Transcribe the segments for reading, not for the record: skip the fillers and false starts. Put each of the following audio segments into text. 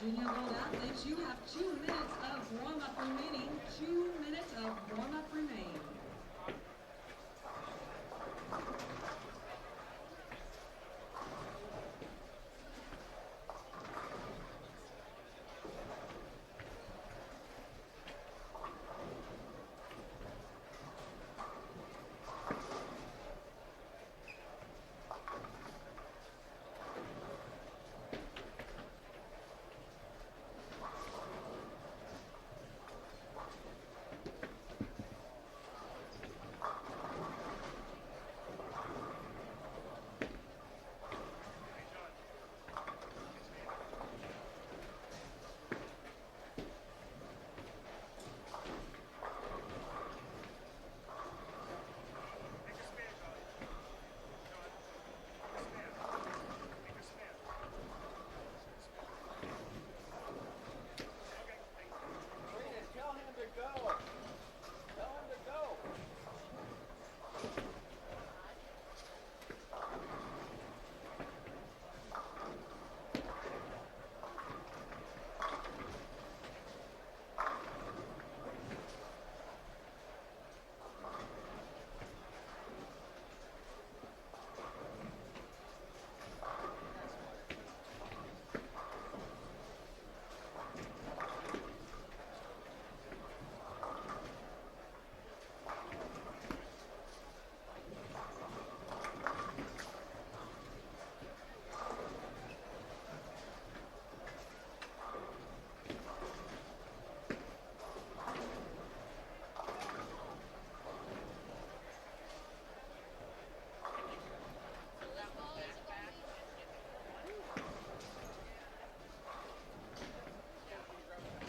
Junior Gold athletes, you have 2 minutes of warm-up remaining. 2 minutes of warm-up remain.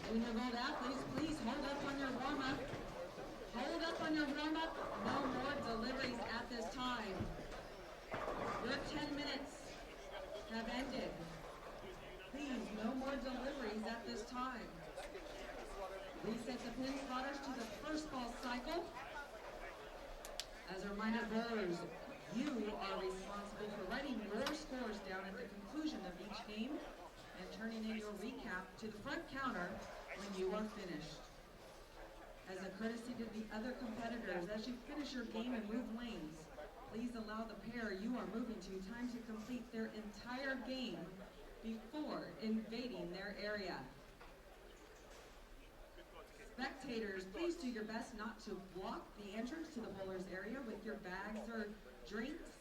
Junior Gold athletes, please hold up on your warm-up. Hold up on your warm-up. No more deliveries at this time. Your 10 minutes have ended. Please, no more deliveries at this time. Reset the pin spotters to the first ball cycle. As a reminder, bowlers, you are responsible for writing your scores down at the conclusion of each game and turning in your recap to the front counter when you are finished. As a courtesy to the other competitors, as you finish your game and move lanes, please allow the pair you are moving to time to complete their entire game before invading their area. Spectators, please do your best not to block the entrance to the bowler's area with your bags or drinks,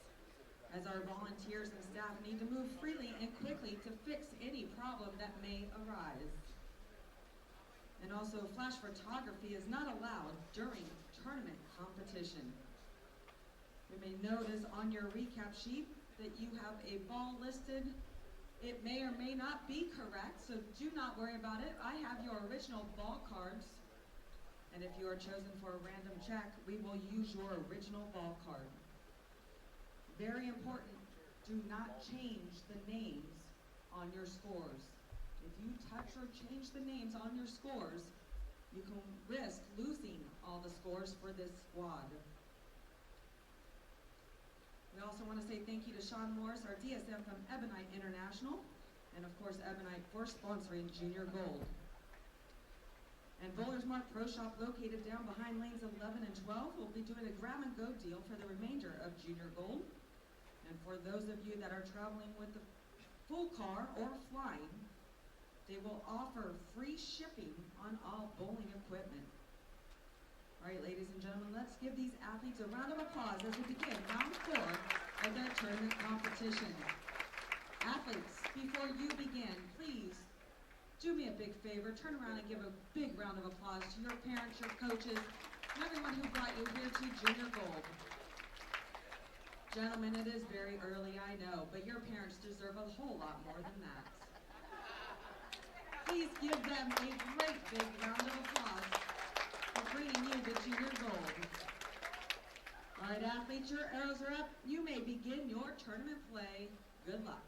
as our volunteers and staff need to move freely and quickly to fix any problem that may arise. And also, flash photography is not allowed during tournament competition. You may notice on your recap sheet that you have a ball listed. It may or may not be correct, so do not worry about it. I have your original ball cards, and if you are chosen for a random check, we will use your original ball card. Very important, do not change the names on your scores. If you touch or change the names on your scores, you can risk losing all the scores for this squad. We also want to say thank you to Sean Morris, our DSM from Ebonite International, and of course Ebonite for sponsoring Junior Gold. And Bowlers Mart Pro Shop, located down behind lanes 11 and 12, will be doing a grab and go deal for the remainder of Junior Gold. And for those of you that are traveling with the full car or flying, they will offer free shipping on all bowling equipment. All right, ladies and gentlemen, let's give these athletes a round of applause as we begin round 4 of their tournament competition. Athletes, before you begin, please do me a big favor, turn around and give a big round of applause to your parents, your coaches, and everyone who brought you here to Junior Gold. Gentlemen, it is very early, I know, but your parents deserve a whole lot more than that. Please give them a great big round of applause for bringing you to Junior Gold. All right, athletes, your arrows are up. You may begin your tournament play. Good luck.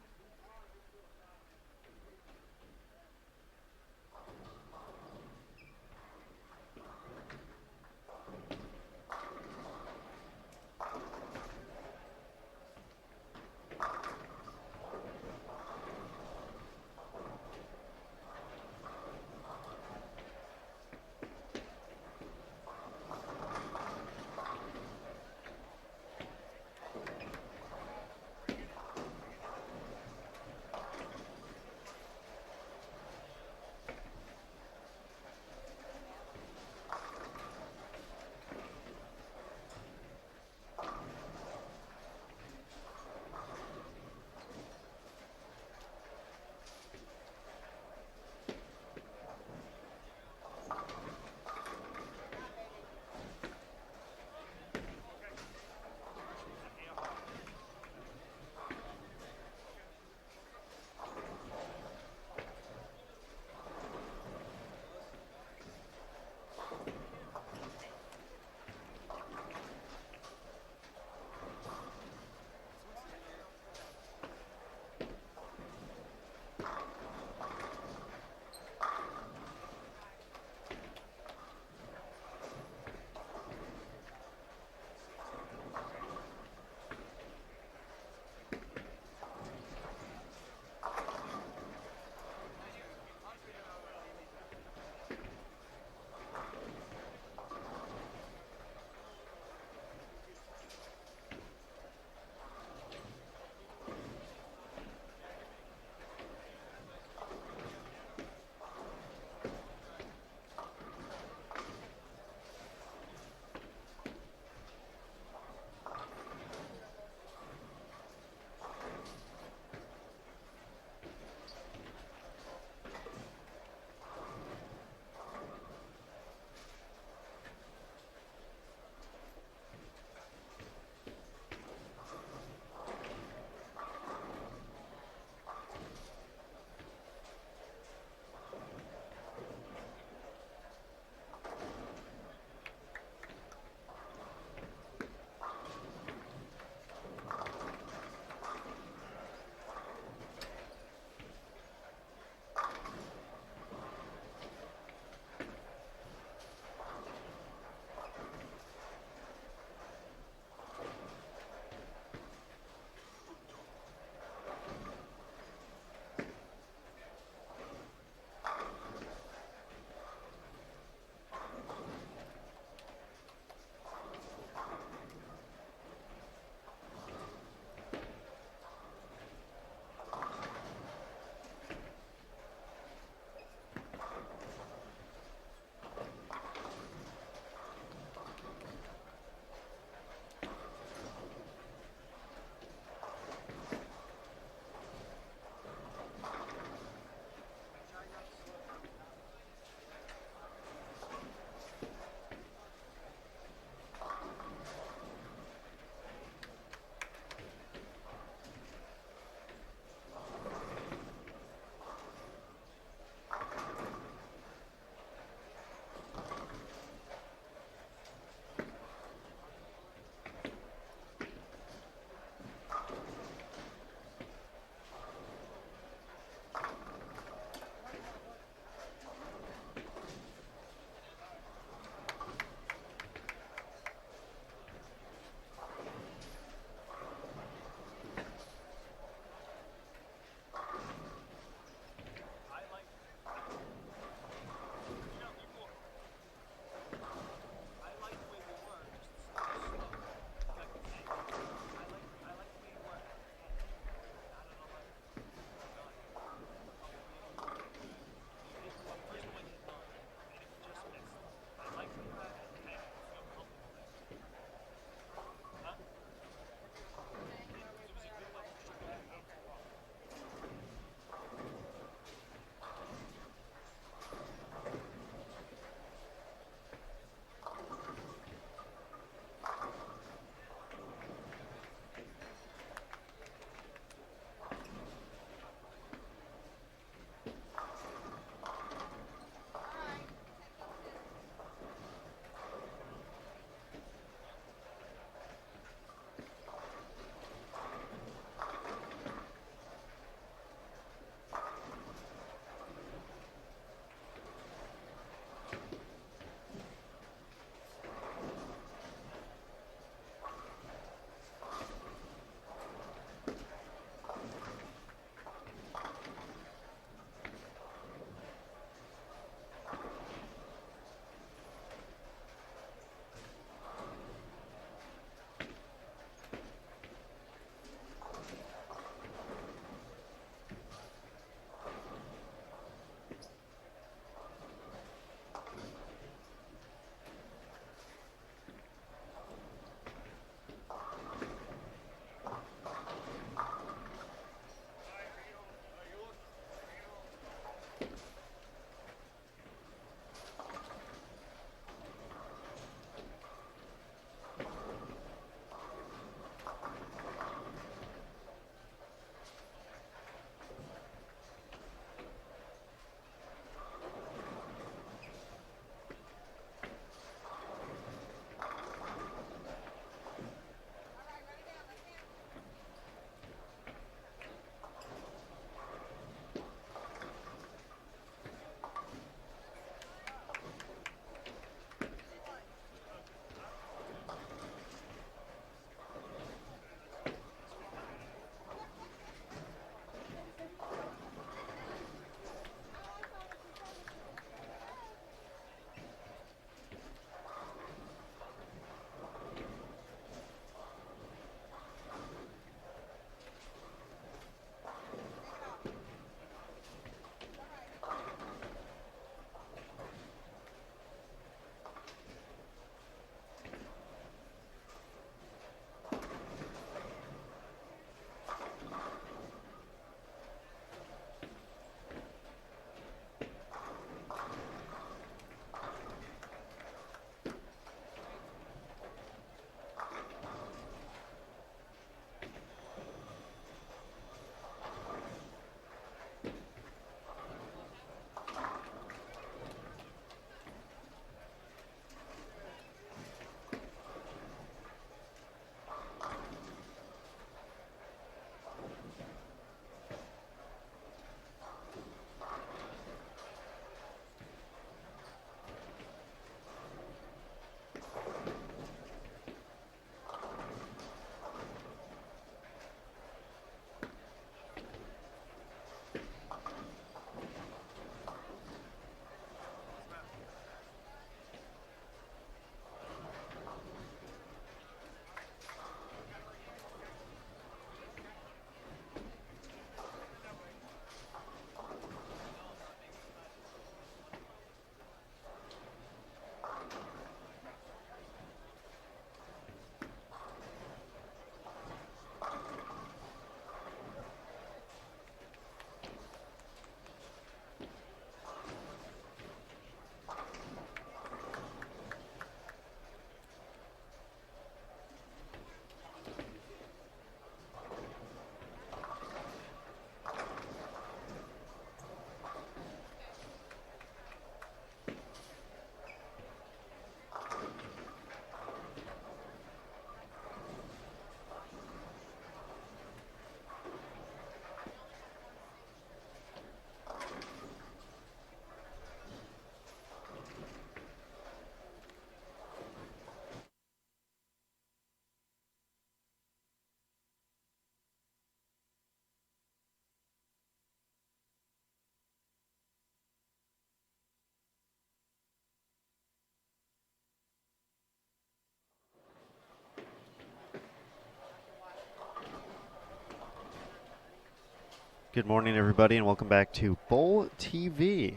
Good morning, everybody, and welcome back to Bowl TV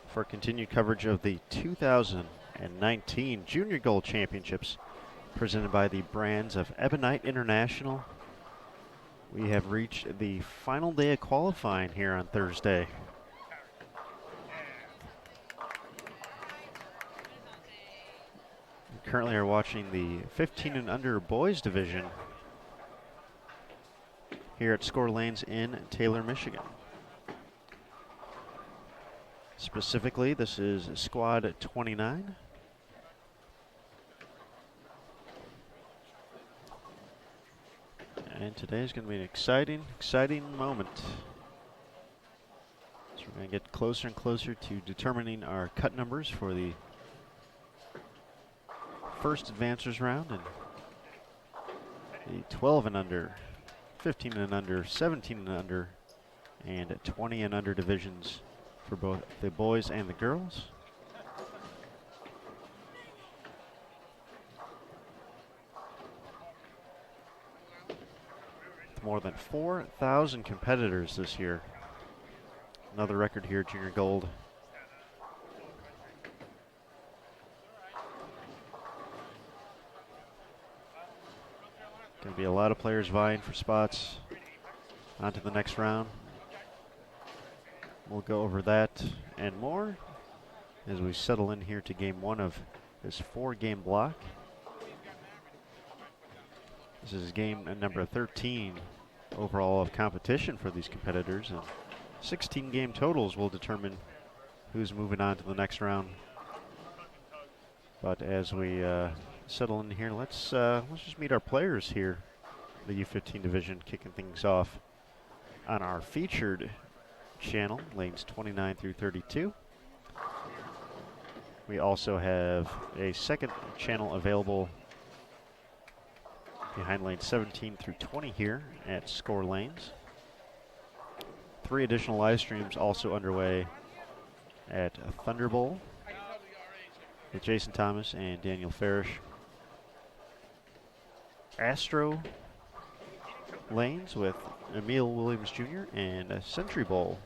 for continued coverage of the 2019 Junior Gold Championships presented by the brands of Ebonite International. We have reached the final day of qualifying here on Thursday. We currently are watching the 15 and under boys division here at Skore Lanes in Taylor, Michigan. Specifically, this is squad 29. And today is going to be an exciting moment. So we're going to get closer and closer to determining our cut numbers for the first advancers round and the 12 and under, 15 and under, 17 and under, and 20 and under divisions for both the boys and the girls. With more than 4,000 competitors this year. Another record here at Junior Gold. Going to be a lot of players vying for spots on to the next round. We'll go over that and more as we settle in here to game one of this 4-game block. This is game number 13 overall of competition for these competitors, and 16 game totals will determine who's moving on to the next round. But as we settle in here, let's just meet our players here. The U15 division kicking things off on our featured channel, lanes 29 through 32. We also have a second channel available behind lanes 17 through 20 here at Skore Lanes. 3 additional live streams also underway at Thunder Bowl with Jason Thomas and Daniel Farish. Astro Lanes with Emil Williams Jr. and Century Bowl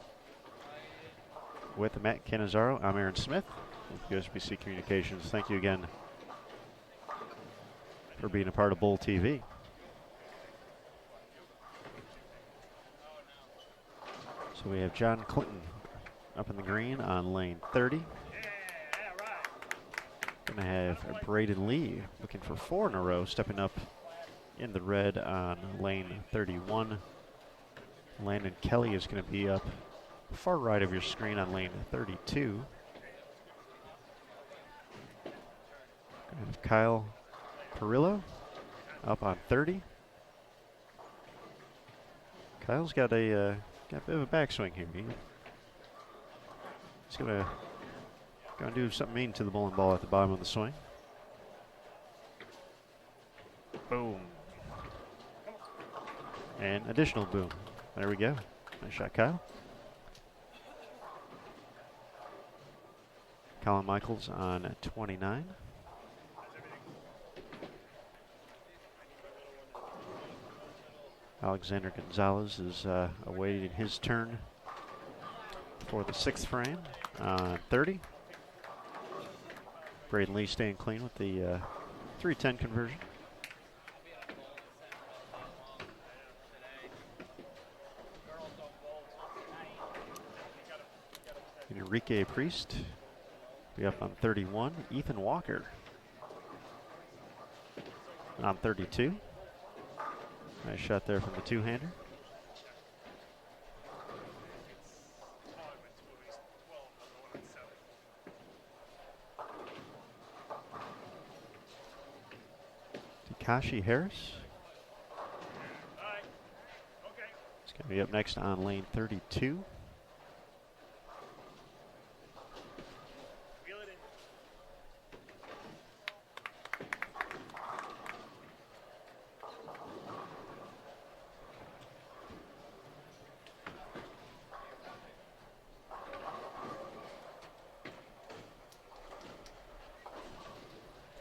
with Matt Cannizzaro. I'm Aaron Smith with USBC Communications. Thank you again for being a part of Bowl TV. So we have John Clinton up in the green on lane 30. Gonna have Braden Lee looking for 4 in a row, stepping up in the red on lane 31. Landon Kelly is going to be up far right of your screen on lane 32. Gonna have Kyle Perillo up on 30. Kyle's got a bit of a backswing here. He's gonna do something mean to the bowling ball at the bottom of the swing. Boom. And additional boom. There we go. Nice shot, Kyle. Colin Michaels on 29. Alexander Gonzalez is awaiting his turn for the 6th frame on 30. Braden Lee staying clean with the 310 conversion. Enrique Priest be up on 31. Ethan Walker on 32. Nice shot there from the two-hander. Takashi Harris. He's going to be up next on lane 32.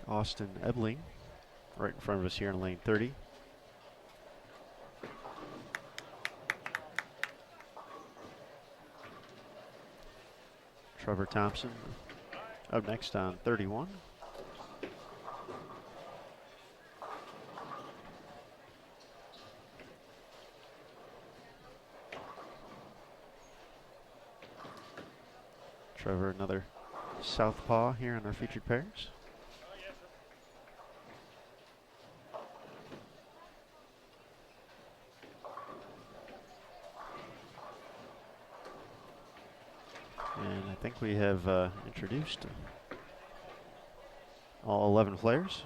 Austin Ebling right in front of us here in lane 30. Trevor Thompson up next on 31. Trevor, another southpaw here in our featured pairs. And I think we have introduced all 11 players.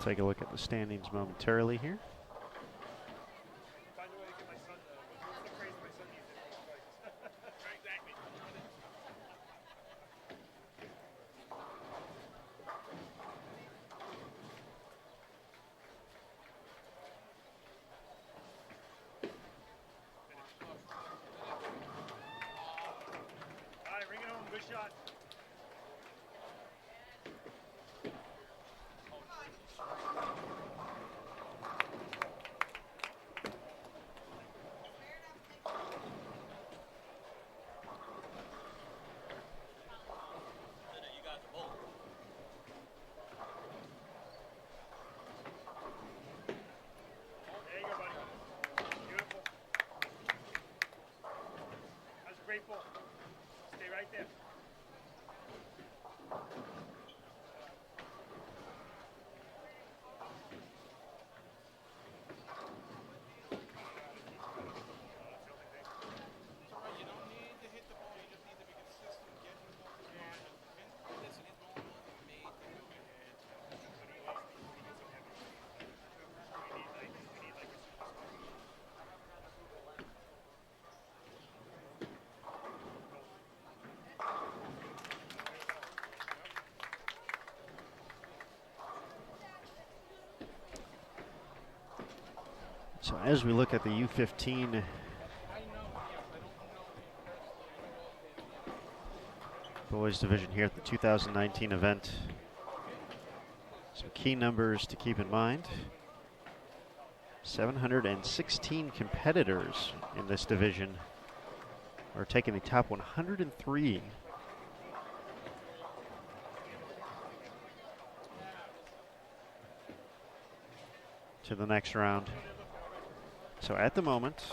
Take a look at the standings momentarily here. All right, bring it home. Good shot. There you go, buddy. Beautiful. That's a great ball. Stay right there. So as we look at the U15 boys division here at the 2019 event, some key numbers to keep in mind. 716 competitors in this division are taking the top 103 to the next round. So at the moment,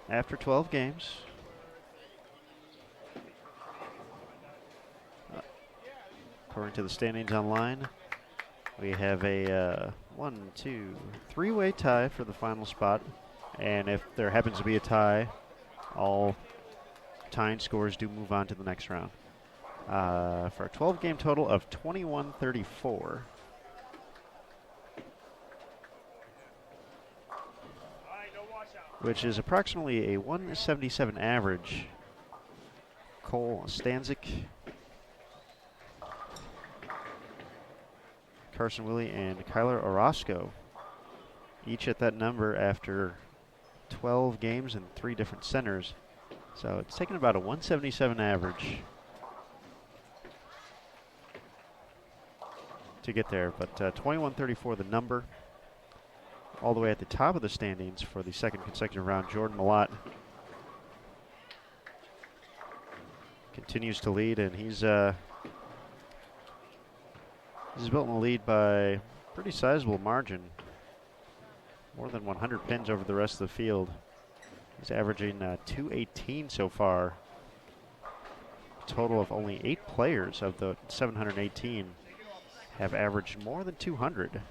after 12 games, according to the standings online, we have a 3-way tie for the final spot. And if there happens to be a tie, all tying scores do move on to the next round. For a 12-game total of 21-34. Which is approximately a 177 average. Cole Stanzik, Carson Willie, and Kyler Orozco, each at that number after 12 games in 3 different centers. So it's taken about a 177 average to get there, but 21-34 the number. All the way at the top of the standings for the second consecutive round, Jordan Malott continues to lead, and he's built in the lead by a pretty sizable margin. More than 100 pins over the rest of the field. He's averaging 218 so far. A total of only 8 players of the 718 have averaged more than 200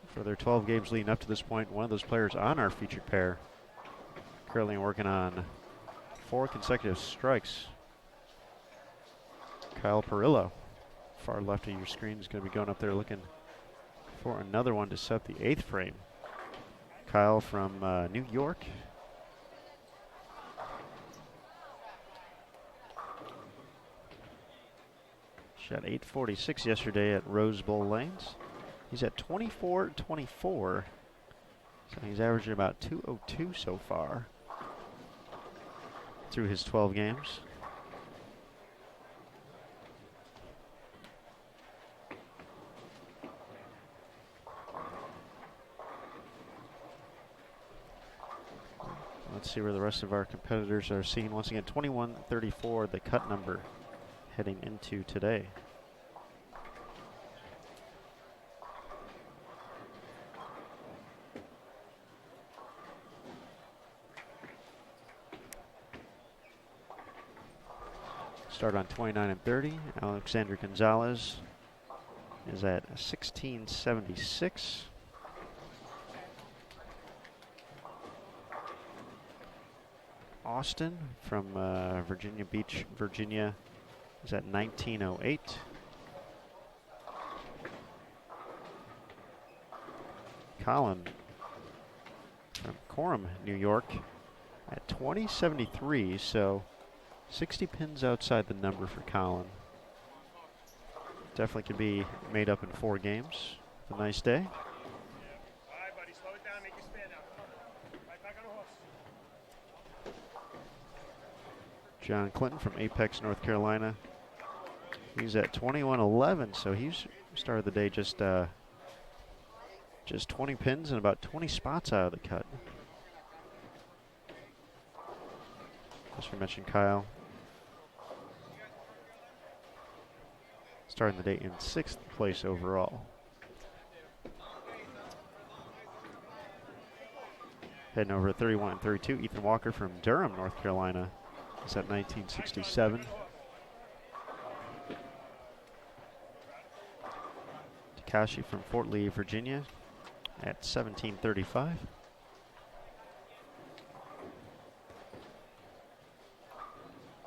for their 12 games leading up to this point. One of those players on our featured pair currently working on 4 consecutive strikes. Kyle Perillo, far left of your screen, is going to be going up there looking for another one to set the 8th frame. Kyle from New York. Shot 846 yesterday at Rose Bowl Lanes. He's at 24-24. So he's averaging about 202 so far through his 12 games. Let's see where the rest of our competitors are seen. Once again, 21-34, the cut number heading into today. Start on 29-30. Alexander Gonzalez is at 1676. Austin from Virginia Beach, Virginia is at 1908. Colin from Coram, New York at 2073, so 60 pins outside the number for Colin. Definitely could be made up in 4 games. A nice day. All right, buddy, slow it down, make your stand now. Come on. Right back on the horse. John Clinton from Apex, North Carolina. He's at 2111, so he's started the day just 20 pins and about 20 spots out of the cut. As we mentioned, Kyle starting the day in 6th place overall. Heading over at 31 and 32, Ethan Walker from Durham, North Carolina is at 1967. Takashi from Fort Lee, Virginia at 1735.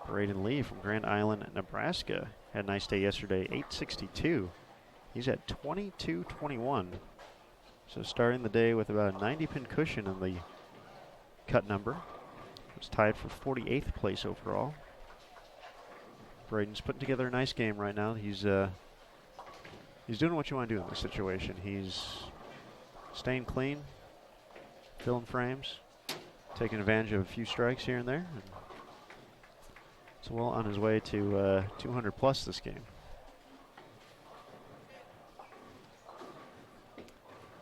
Braden Lee from Grand Island, Nebraska had a nice day yesterday, 862. He's at 2221. So starting the day with about a 90 pin cushion in the cut number. Was tied for 48th place overall. Braden's putting together a nice game right now. He's doing what you want to do in this situation. He's staying clean, filling frames, taking advantage of a few strikes here and there. And so well on his way to 200 plus this game.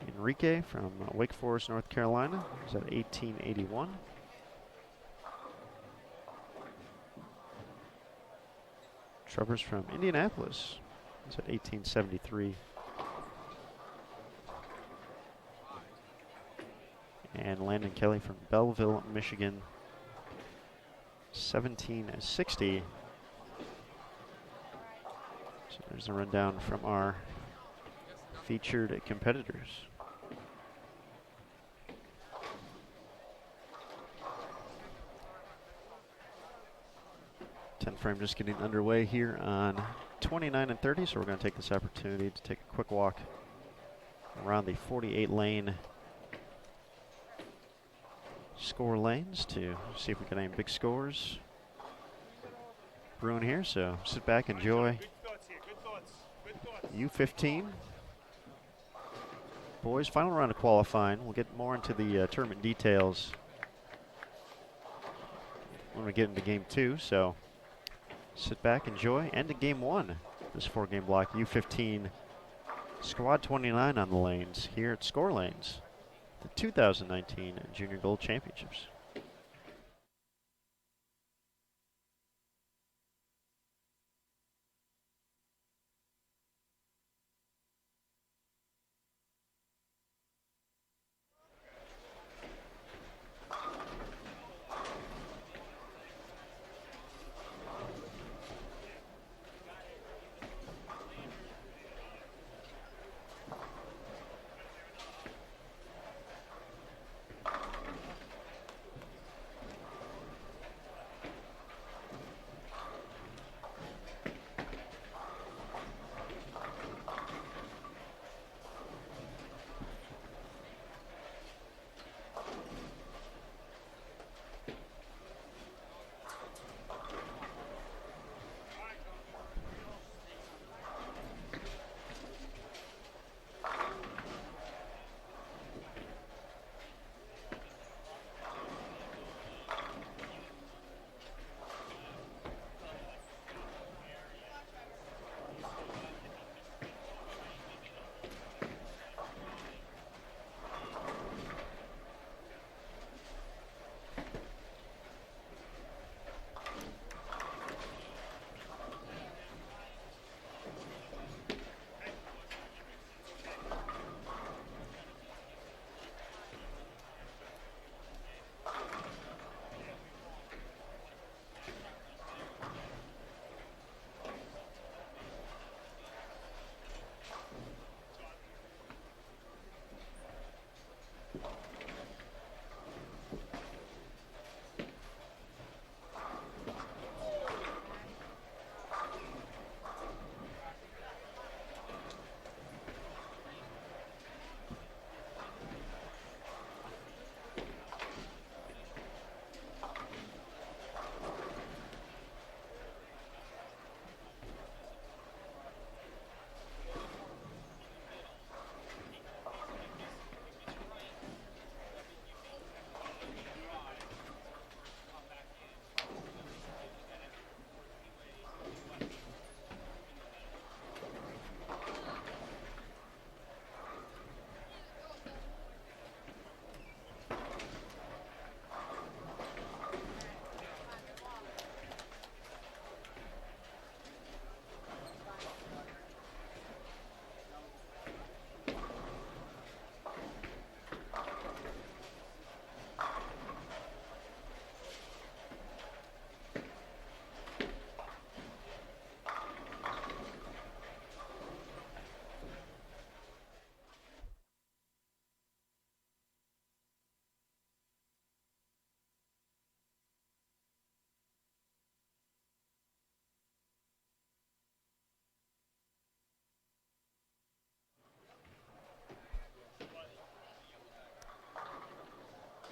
Enrique from Wake Forest, North Carolina is at 1881. Trubbers from Indianapolis is at 1873. And Landon Kelly from Belleville, Michigan, 1760. So there's a rundown from our featured competitors. 10 frame just getting underway here on 29 and 30, so we're going to take this opportunity to take a quick walk around the 48 lane score lanes to see if we get any big scores brewing here. So sit back, enjoy. U15 Boys final round of qualifying. We'll get more into the tournament details when we get into game 2. So sit back, enjoy, and in game 1, this 4-game block, U15 Squad 29 on the lanes here at Score Lanes, the 2019 Junior Gold Championships.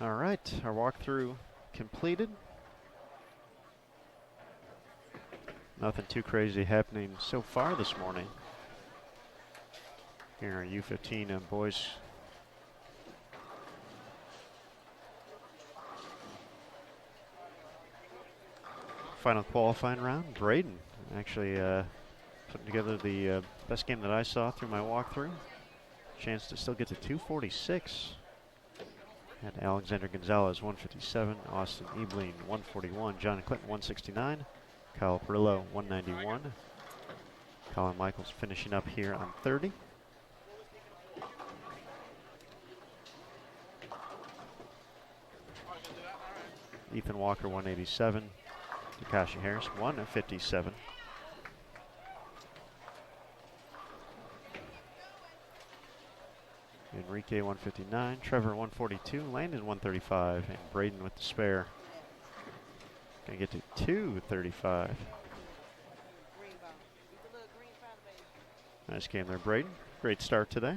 All right, our walkthrough completed. Nothing too crazy happening so far this morning here in our U15 boys. Final qualifying round. Braden actually putting together the best game that I saw through my walkthrough. Chance to still get to 246. And Alexander Gonzalez 157, Austin Ebling 141, John Clinton 169, Kyle Perillo 191, Colin Michaels finishing up here on 30. Ethan Walker 187, Takashi Harris 157. Enrique 159, Trevor 142, Landon 135, and Braden with the spare. Gonna get to 235. Nice game there, Braden. Great start today.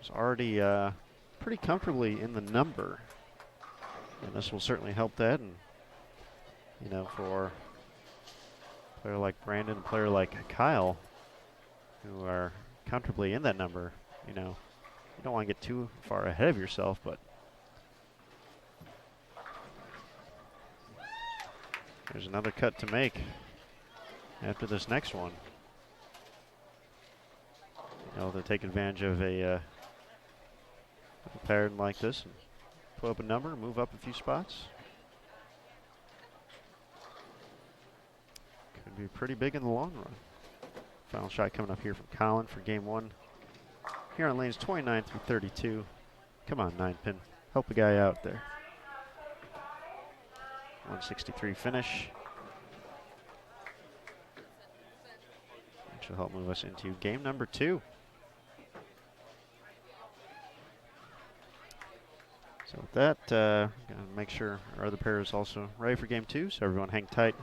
It's already pretty comfortably in the number, and this will certainly help that. And you know, for a player like Brandon, a player like Kyle, who are comfortably in that number, you know, you don't want to get too far ahead of yourself, but there's another cut to make after this next one. You know, to take advantage of a pattern like this and put up a number, move up a few spots. Could be pretty big in the long run. Final shot coming up here from Colin for game one. Here on lanes 29 through 32. Come on, 9-pin. Help a guy out there. 163 finish. Which will help move us into game number 2. So with that, gonna make sure our other pair is also ready for game 2. So everyone hang tight.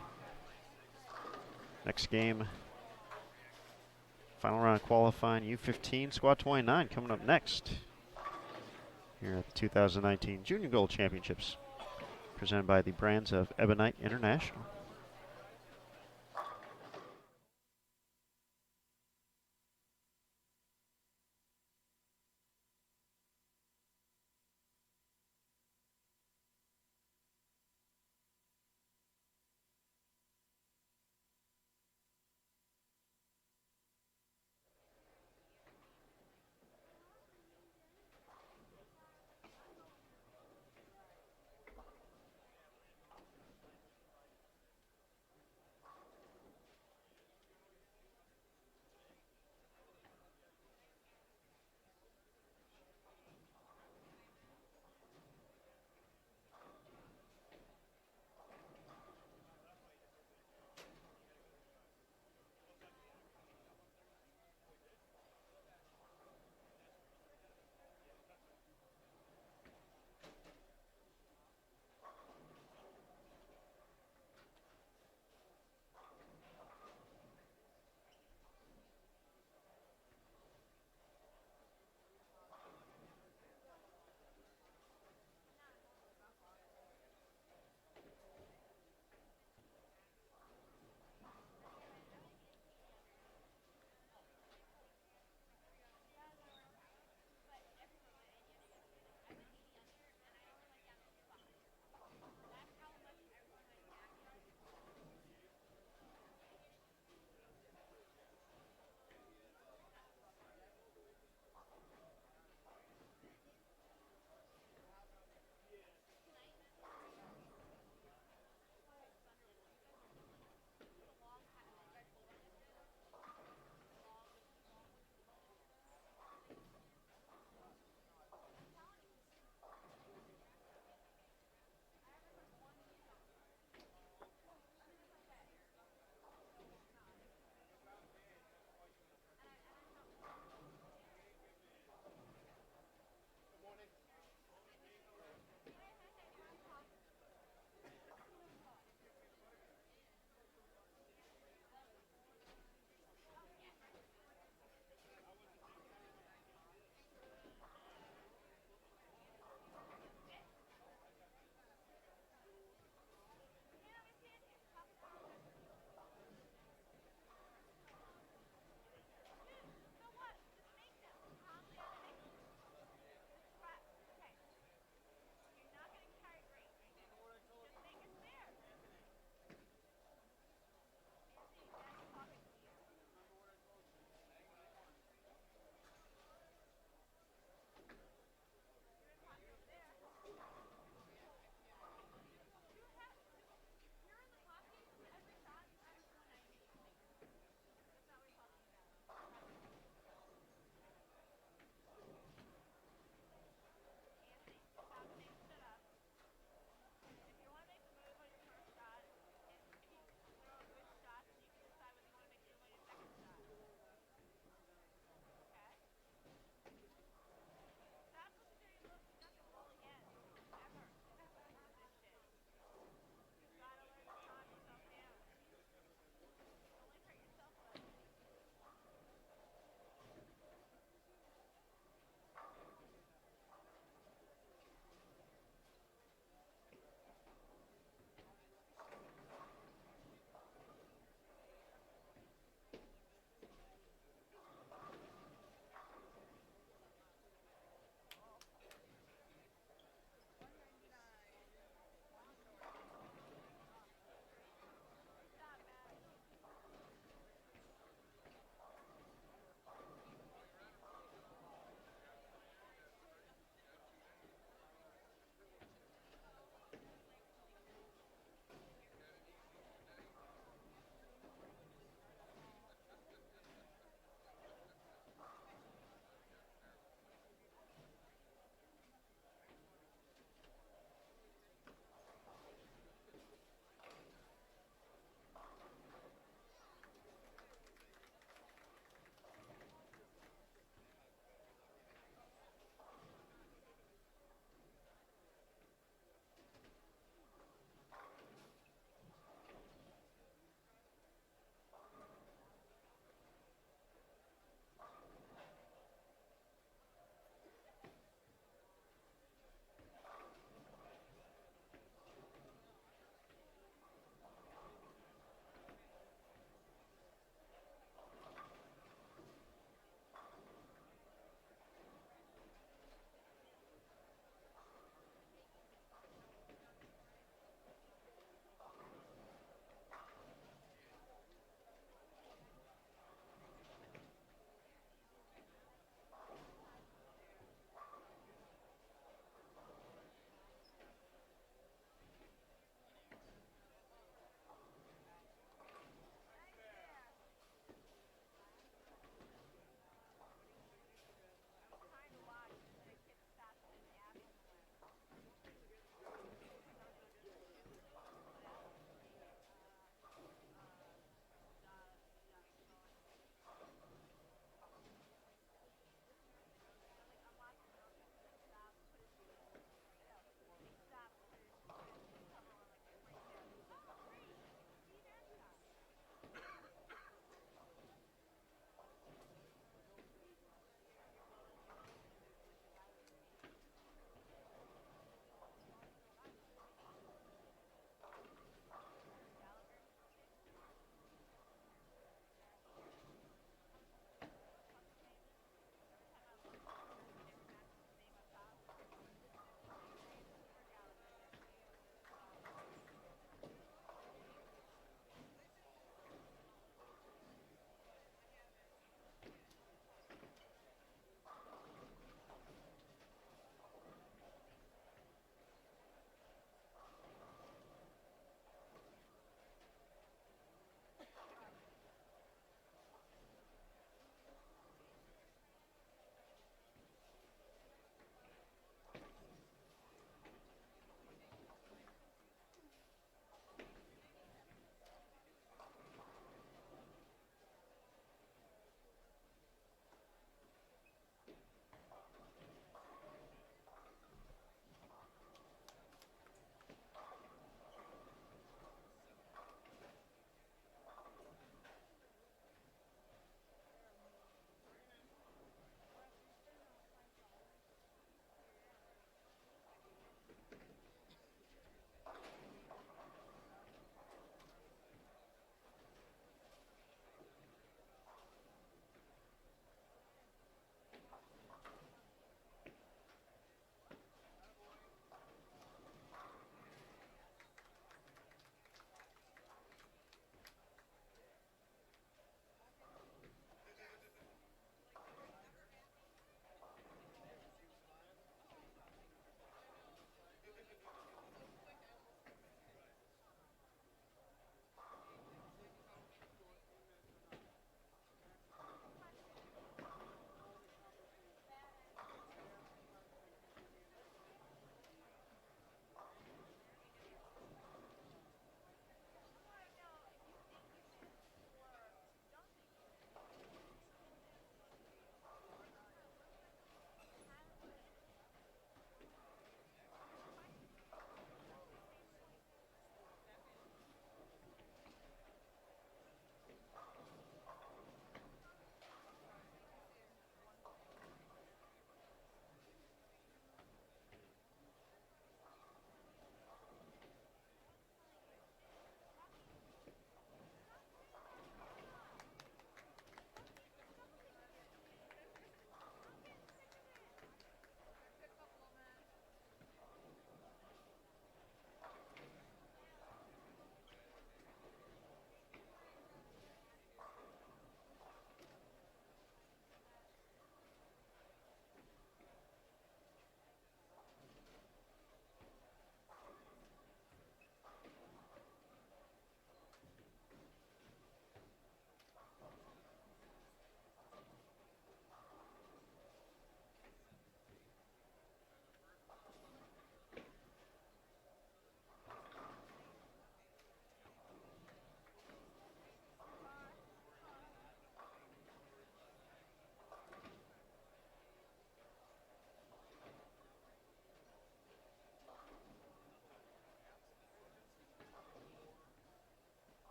Next game. Final round qualifying, U15 Squad 29 coming up next here at the 2019 Junior Gold Championships, presented by the brands of Ebonite International.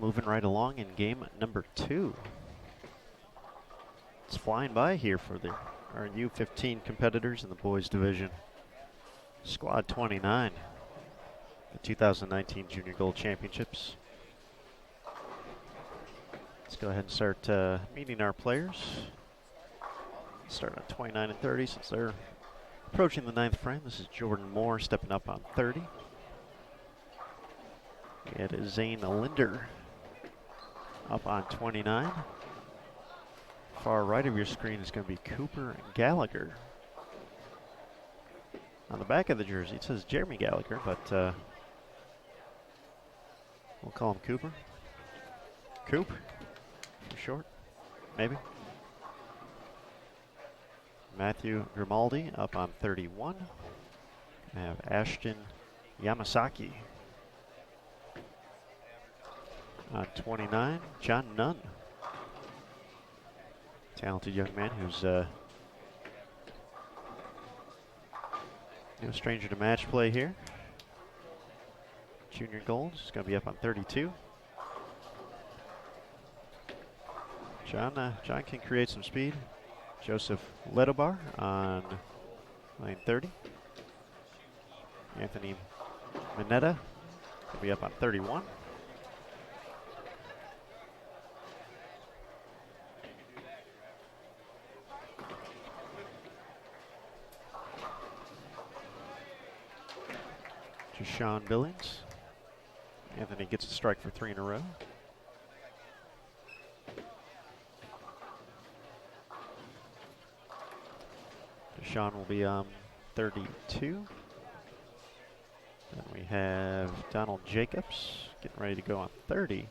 moving right along in game number 2. It's flying by here for our U15 competitors in the boys division. Squad 29, the 2019 Junior Gold Championships. Let's go ahead and start meeting our players. Start on 29 and 30 since they're approaching the 9th frame. This is Jordan Moore stepping up on 30. It is Zane Linder up on 29. Far right of your screen is going to be Cooper Gallagher. On the back of the jersey it says Jeremy Gallagher, but we'll call him Cooper. Coop, for short, maybe. Matthew Grimaldi up on 31. I have Ashton Yamasaki on 29. John Nunn, talented young man who's no stranger to match play here. Junior Gold is going to be up on 32. John can create some speed. Joseph Ledobar on lane 30. Anthony Mineta will be up on 31. Sean Billings. Anthony gets a strike for 3 in a row. Sean will be on 32. Then we have Donald Jacobs getting ready to go on 30.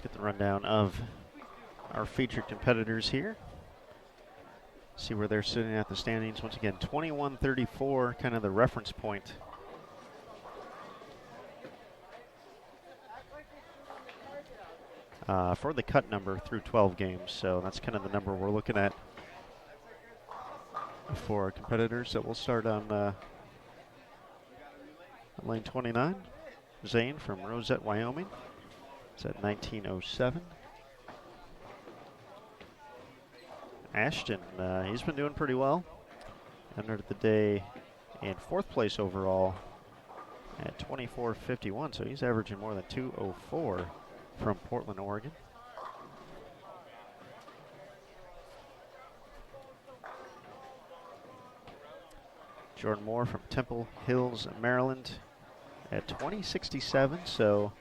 Get the rundown of our featured competitors here. See where they're sitting at the standings. Once again, 21-34, kind of the reference point. For the cut number through 12 games. So that's kind of the number we're looking at for our competitors. So we'll start on lane 29. Zane from Rosette, Wyoming. It's at 1907. Ashton, he's been doing pretty well. Entered the day in 4th place overall at 24:51, so he's averaging more than 2:04 from Portland, Oregon. Jordan Moore from Temple Hills, Maryland at 2067, so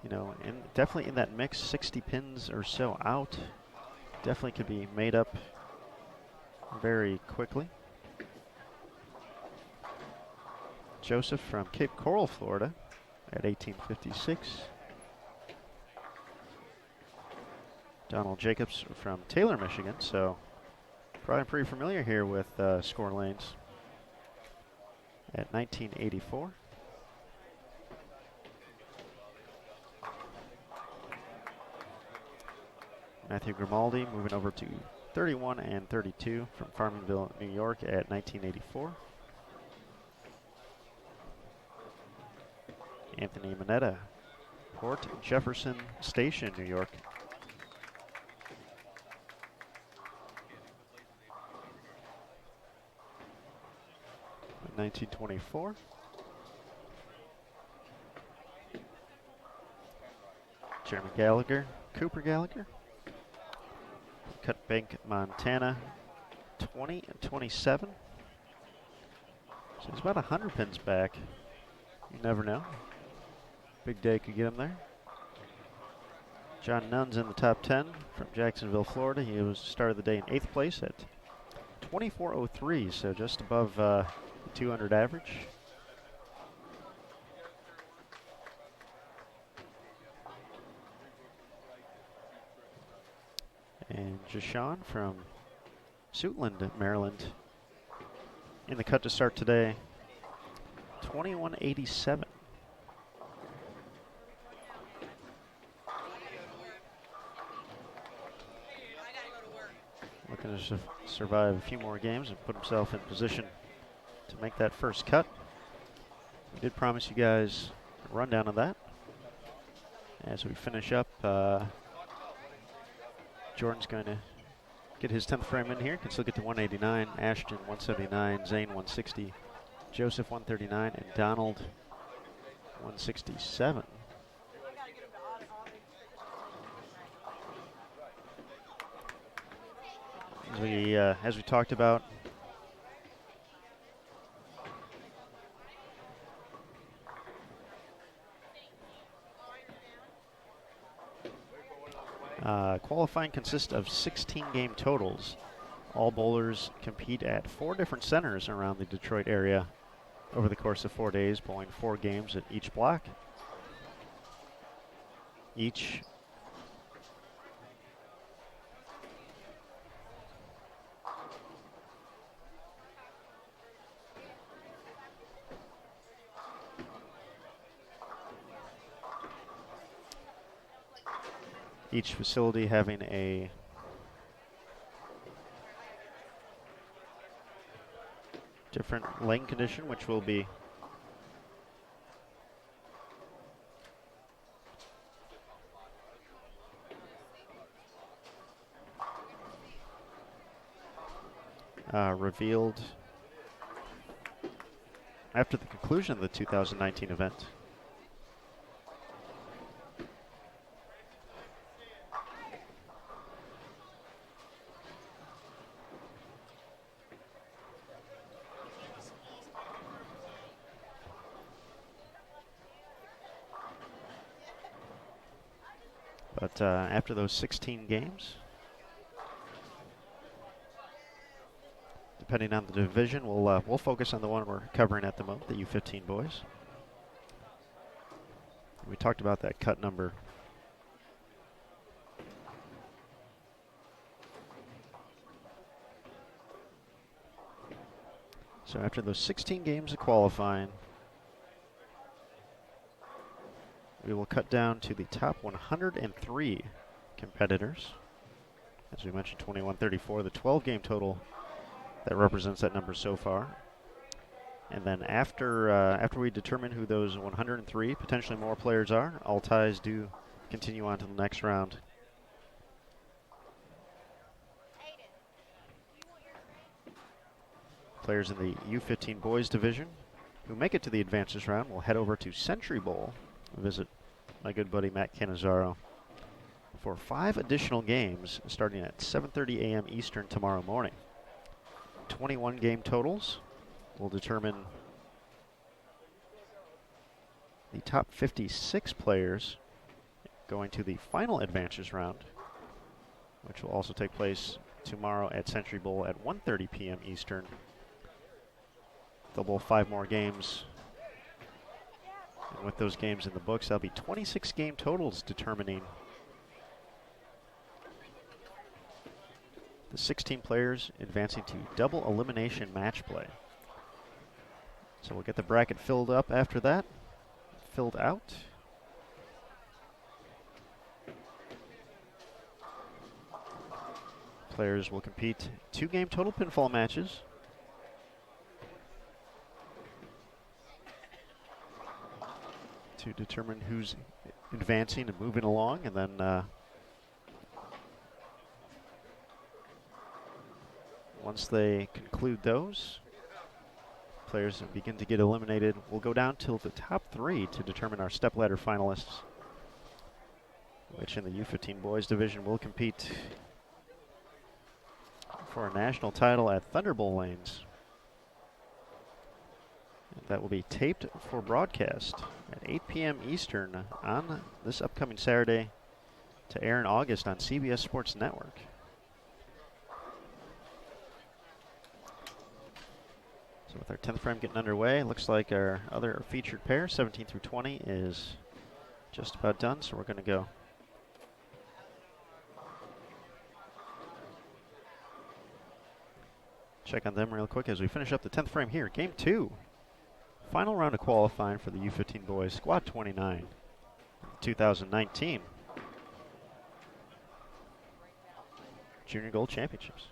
you know, definitely in that mix, 60 pins or so out. Definitely could be made up very quickly. Joseph from Cape Coral, Florida at 1856. Donald Jacobs from Taylor, Michigan, so probably pretty familiar here with score lanes at 1984. Matthew Grimaldi moving over to 31 and 32 from Farmingville, New York at 1984. Anthony Mineta, Port Jefferson Station, New York. At 1924. Jeremy Gallagher, Cooper Gallagher. Cut Bank, Montana, 20 and 27. So he's about 100 pins back. You never know. Big day could get him there. John Nunn's in the top 10 from Jacksonville, Florida. He was started the day in 8th place at 24:03, so just above the 200 average. And Jashawn from Suitland, Maryland, in the cut to start today, 21:87. Looking to survive a few more games and put himself in position to make that first cut. We did promise you guys a rundown of that. As we finish up, Jordan's going to get his 10th frame in here. Can still get to 189. Ashton 179. Zane 160. Joseph 139. And Donald 167. As we talked about, qualifying consists of 16 game totals. All bowlers compete at 4 different centers around the Detroit area over the course of 4 days, bowling 4 games at each block. Each facility having a different lane condition, which will be revealed after the conclusion of the 2019 event. But after those 16 games, depending on the division, we'll focus on the one we're covering at the moment, the U15 boys. We talked about that cut number. So after those 16 games of qualifying, we will cut down to the top 103 competitors. As we mentioned, 2134, the 12-game total that represents that number so far. And then after we determine who those 103 potentially more players are, all ties do continue on to the next round. Players in the U15 Boys division who make it to the advances round will head over to Century Bowl, visit my good buddy Matt Cannizzaro for 5 additional games starting at 7:30 a.m. Eastern tomorrow morning. 21 game totals will determine the top 56 players going to the final advances round, which will also take place tomorrow at Century Bowl at 1:30 p.m. Eastern. They'll bowl 5 more games. And with those games in the books, that'll be 26 game totals determining the 16 players advancing to double elimination match play. So we'll get the bracket filled up after that, filled out. Players will compete 2 game total pinfall matches. To determine who's advancing and moving along, and then once they conclude those, players that begin to get eliminated. We'll go down till the top 3 to determine our stepladder finalists, which in the U15 Boys division will compete for a national title at Thunderbolt Lanes. That will be taped for broadcast at 8 p.m. Eastern on this upcoming Saturday, to air in August on CBS Sports Network. So with our 10th frame getting underway, looks like our other featured pair, 17 through 20, is just about done, so we're going to go. Check on them real quick as we finish up the 10th frame here. Game 2. Final round of qualifying for the U15 Boys Squad 29 2019 Junior Gold Championships.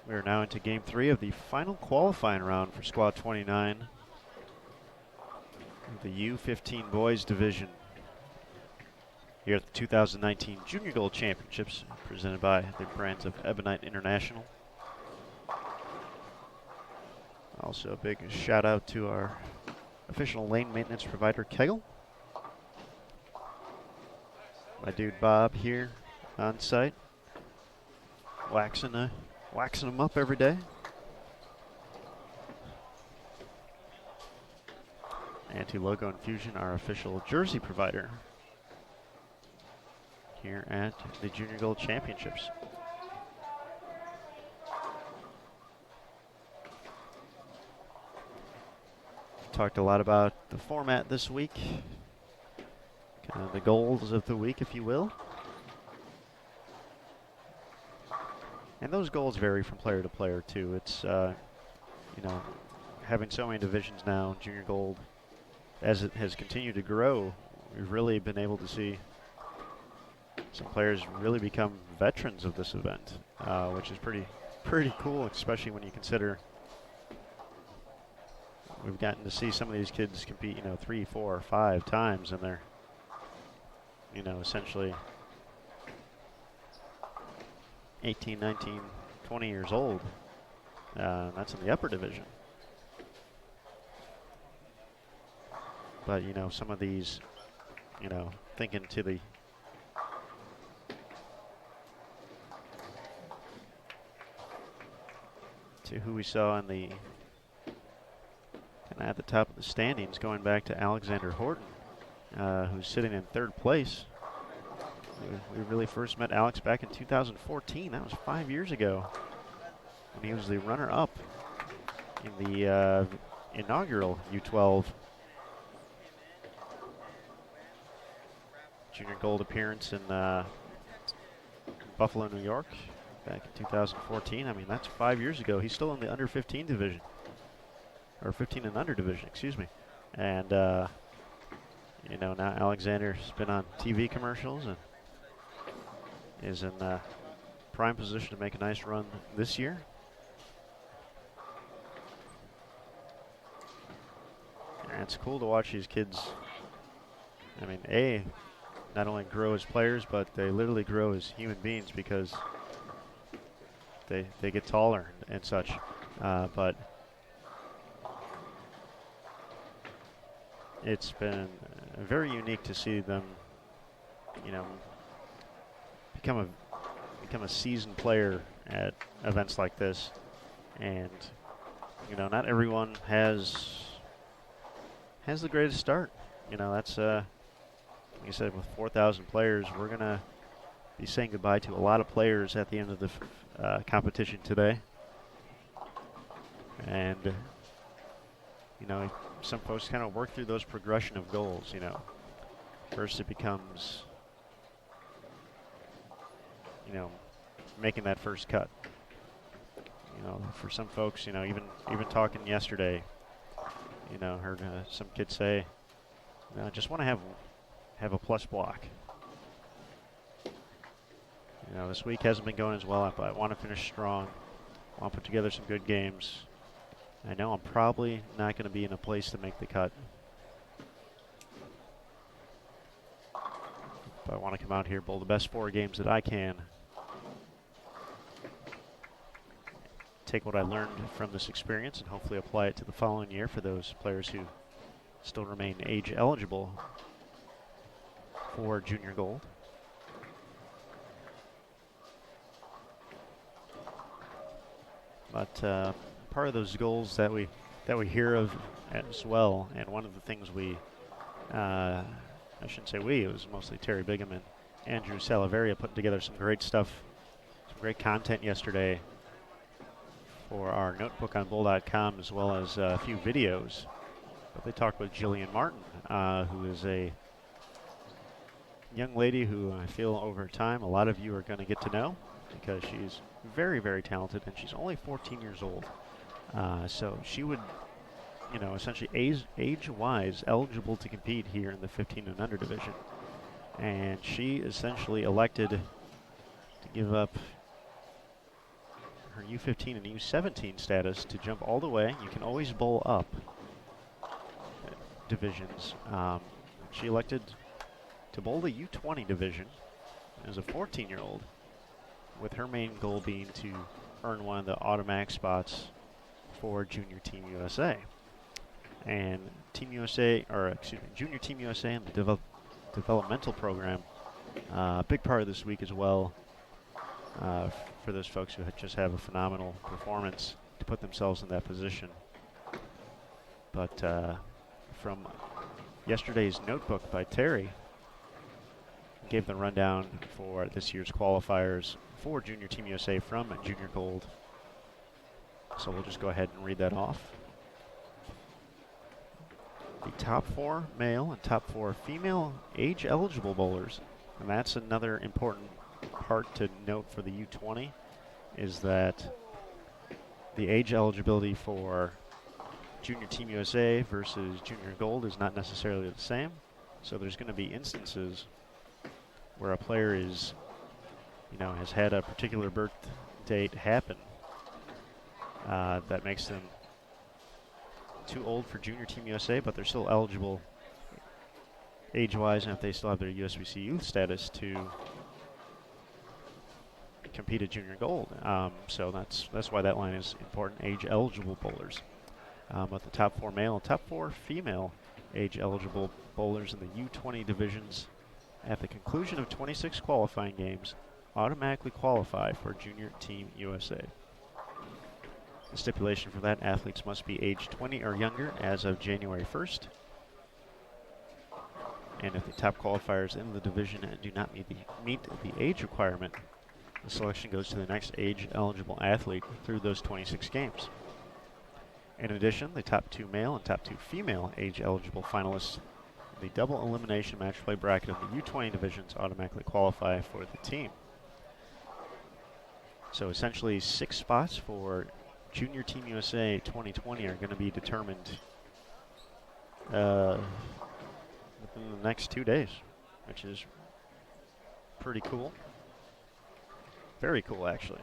We are now into Game 3 of the final qualifying round for Squad 29 of the U15 Boys Division here at the 2019 Junior Gold Championships, presented by the brands of Ebonite International. Also a big shout out to our official lane maintenance provider, Kegel. My dude Bob here on site, waxing them up every day. Anti-Logo Infusion, our official jersey provider here at the Junior Gold Championships. Talked a lot about the format this week, kind of the goals of the week, if you will. And those goals vary from player to player too. It's, you know, having so many divisions now, Junior Gold, as it has continued to grow, we've really been able to see some players really become veterans of this event, which is pretty cool, especially when you consider we've gotten to see some of these kids compete, 3, 4, 5 times, and they're, essentially 18, 19, 20 years old. That's in the upper division. But, some of these, thinking to who we saw in the at the top of the standings, going back to Alexander Horton, who's sitting in 3rd place. We really first met Alex back in 2014. That was 5 years ago, when he was the runner-up in the inaugural U12 Junior Gold appearance in Buffalo, New York, back in 2014. I mean, that's 5 years ago. He's still in the under 15 division. Or 15 and under division, excuse me. And, now Alexander's been on TV commercials and is in prime position to make a nice run this year. And it's cool to watch these kids, not only grow as players, but they literally grow as human beings, because they get taller and such. But it's been very unique to see them, become a seasoned player at events like this. And, not everyone has the greatest start. That's, like I said, with 4,000 players, we're going to be saying goodbye to a lot of players at the end of the competition today. And, some folks kind of work through those progression of goals, First it becomes, making that first cut. For some folks, even talking yesterday, heard some kids say, I just want to have a plus block. This week hasn't been going as well, but I want to finish strong. I want to put together some good games. I know I'm probably not going to be in a place to make the cut, but I want to come out here, bowl the best 4 games that I can, take what I learned from this experience, and hopefully apply it to the following year for those players who still remain age eligible for Junior Gold. But part of those goals that we hear of as well, and one of the things I shouldn't say we, it was mostly Terry Bigham and Andrew Salaveria putting together some great stuff, some great content yesterday for our notebook on bowl.com, as well as a few videos. But they talked with Jillian Martin, who is a young lady who I feel over time a lot of you are going to get to know, because she's very, very talented, and she's only 14 years old. So she would, essentially age-wise eligible to compete here in the 15 and under division. And she essentially elected to give up her U15 and U17 status to jump all the way. You can always bowl up divisions. She elected to bowl the U20 division as a 14-year-old, with her main goal being to earn one of the automatic spots for Junior Team USA. And Team USA, or excuse me, Junior Team USA and the developmental program, a big part of this week as well, for those folks who just have a phenomenal performance to put themselves in that position. But from yesterday's notebook by Terry, gave the rundown for this year's qualifiers for Junior Team USA from Junior Gold. So we'll just go ahead and read that off. The top 4 male and top 4 female age-eligible bowlers, and that's another important part to note for the U20, is that the age eligibility for Junior Team USA versus Junior Gold is not necessarily the same. So there's going to be instances where a player is, has had a particular birth date happen that makes them too old for Junior Team USA, but they're still eligible age-wise, and if they still have their USBC youth status to compete at Junior Gold. So that's why that line is important, age-eligible bowlers. But the top 4 male and top 4 female age-eligible bowlers in the U20 divisions at the conclusion of 26 qualifying games automatically qualify for Junior Team USA. The stipulation for that, athletes must be age 20 or younger as of January 1st. And if the top qualifiers in the division do not meet the age requirement, the selection goes to the next age-eligible athlete through those 26 games. In addition, the top 2 male and top 2 female age-eligible finalists in the double elimination match play bracket of the U20 divisions automatically qualify for the team. So essentially 6 spots for Junior Team USA 2020 are going to be determined within the next 2 days, which is pretty cool. Very cool, actually.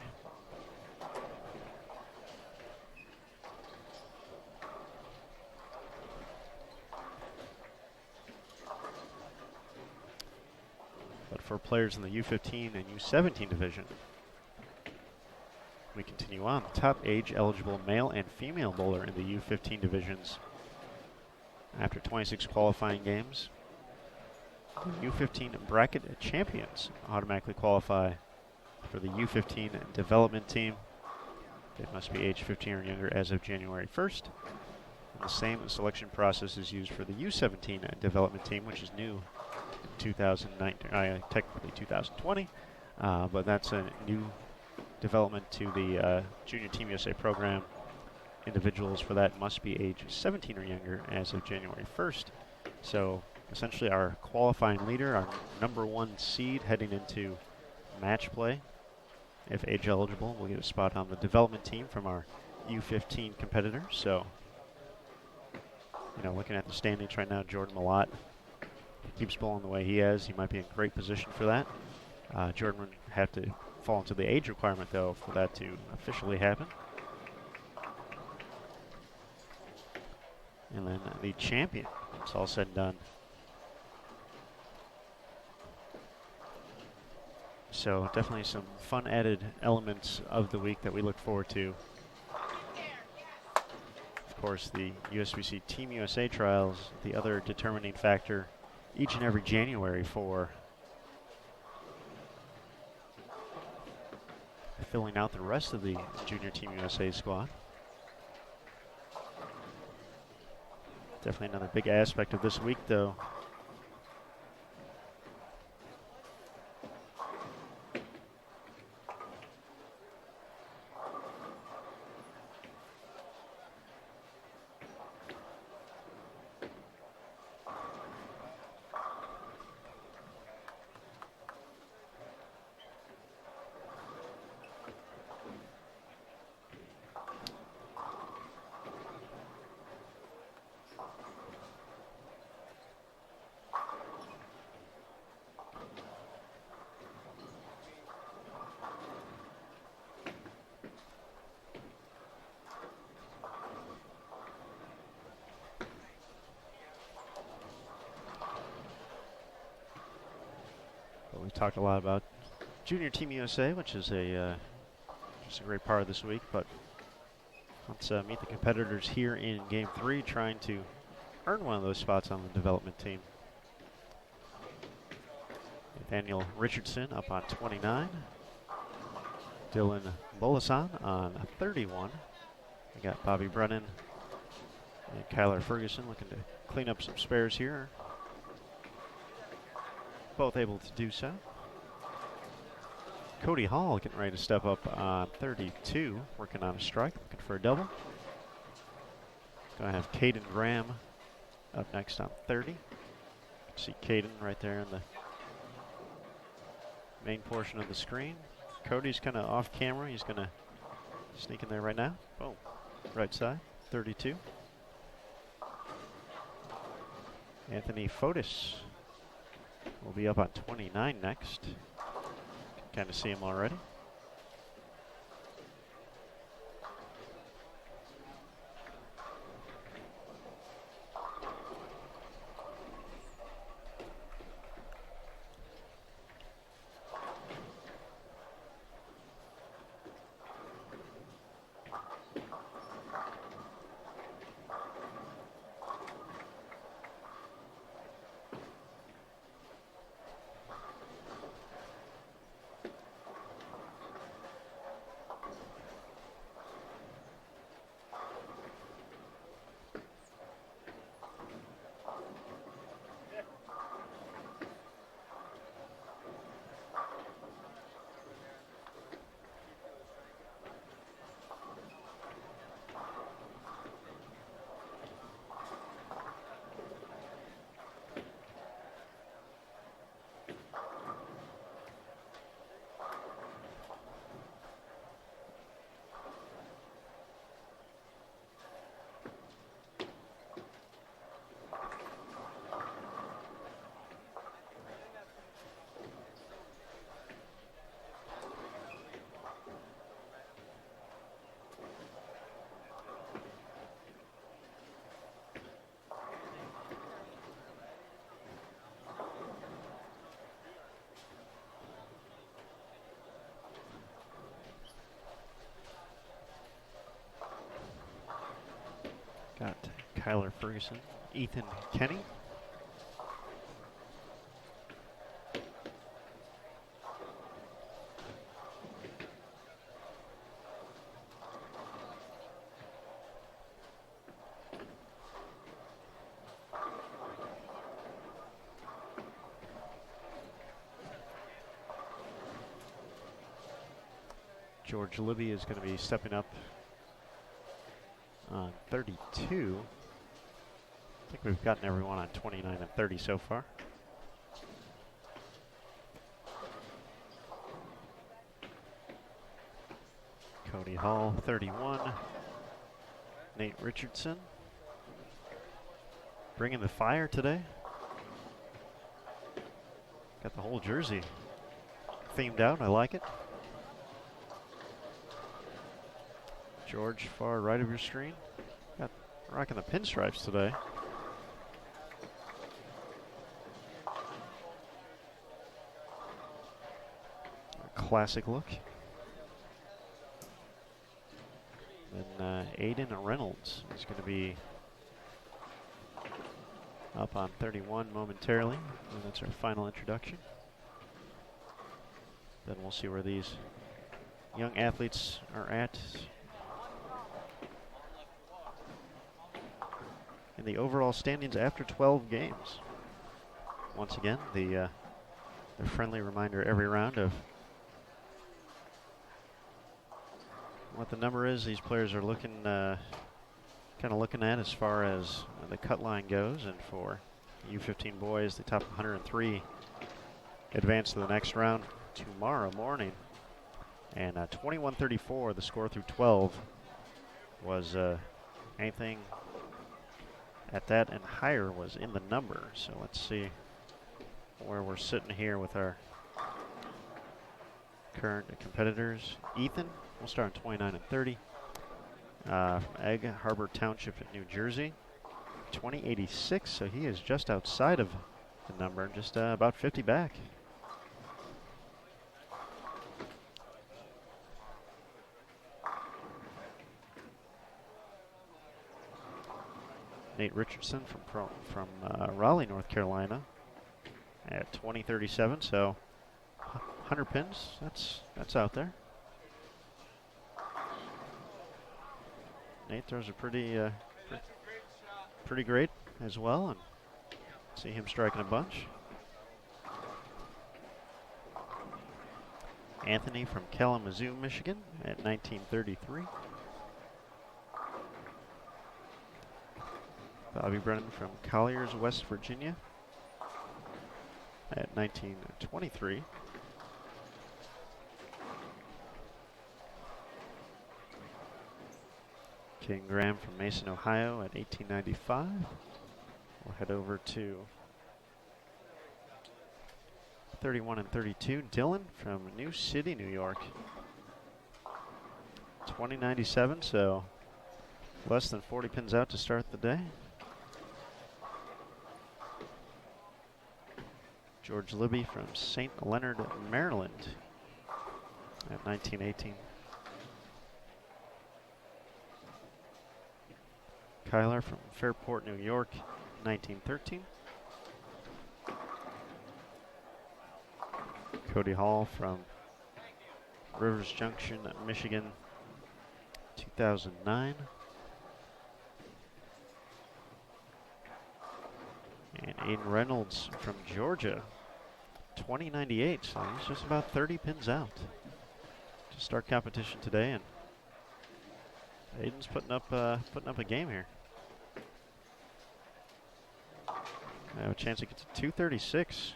But for players in the U15 and U17 division, we continue on. The top age-eligible male and female bowler in the U15 divisions after 26 qualifying games, the U15 bracket champions automatically qualify for the U15 development team. They must be age 15 or younger as of January 1st. And the same selection process is used for the U17 development team, which is new in 2019, technically 2020, but that's a new development to the Junior Team USA program. Individuals for that must be age 17 or younger as of January 1st. So essentially our qualifying leader, our number 1 seed heading into match play, if age eligible, will get a spot on the development team from our U15 competitors. So, looking at the standings right now, Jordan Malott keeps bowling the way he has. He might be in great position for that. Jordan would have to fall into the age requirement, though, for that to officially happen. And then the champion, it's all said and done. So definitely some fun added elements of the week that we look forward to. Of course, the USBC Team USA trials, the other determining factor each and every January for filling out the rest of the Junior Team USA squad. Definitely another big aspect of this week, though. But we've talked a lot about Junior Team USA, which is just a great part of this week. But let's meet the competitors here in Game 3, trying to earn one of those spots on the development team. Nathaniel Richardson up on 29. Dylan Bolasan on 31. We got Bobby Brennan and Kyler Ferguson looking to clean up some spares here. Both able to do so. Cody Hall getting ready to step up on 32, working on a strike, looking for a double. Gonna have Caden Graham up next on 30. See Caden right there in the main portion of the screen. Cody's kind of off camera. He's gonna sneak in there right now. Boom, right side, 32. Anthony Fotis will be up on 29 next. Kind of see him already. Got Kyler Ferguson, Ethan Kenny. George Libby is going to be stepping up on 32. I think we've gotten everyone on 29 and 30 so far. Cody Hall, 31. Nate Richardson. Bringing the fire today. Got the whole jersey themed out. I like it. George, far right of your screen. Got rocking the pinstripes today. A classic look. Then Aiden Reynolds is going to be up on 31 momentarily. And that's our final introduction. Then we'll see where these young athletes are at in the overall standings after 12 games. Once again, the friendly reminder every round of what the number is these players are looking, kind of looking at as far as the cut line goes. And for U15 boys, the top 103 advance to the next round tomorrow morning. And 21-34, the score through 12 was anything at that and higher was in the number. So let's see where we're sitting here with our current competitors. Ethan, we'll start on 29 and 30. From Egg Harbor Township in New Jersey, 2086, so he is just outside of the number, just about 50 back. Nate Richardson from Raleigh, North Carolina, at 20.37. So 100 pins. That's out there. Nate throws a pretty great as well, and see him striking a bunch. Anthony from Kalamazoo, Michigan, at 19.33. Bobby Brennan from Colliers, West Virginia, at 19.23. King Graham from Mason, Ohio, at 18.95. We'll head over to 31 and 32. Dylan from New City, New York, 20.97. So less than 40 pins out to start the day. George Libby from St. Leonard, Maryland, at 19.18. Kyler from Fairport, New York, 19.13. Cody Hall from Rivers Junction, Michigan, 2009. And Aiden Reynolds from Georgia, 20.98. So he's just about 30 pins out to start competition today, and Aiden's putting up a game here. I have a chance to get to 236.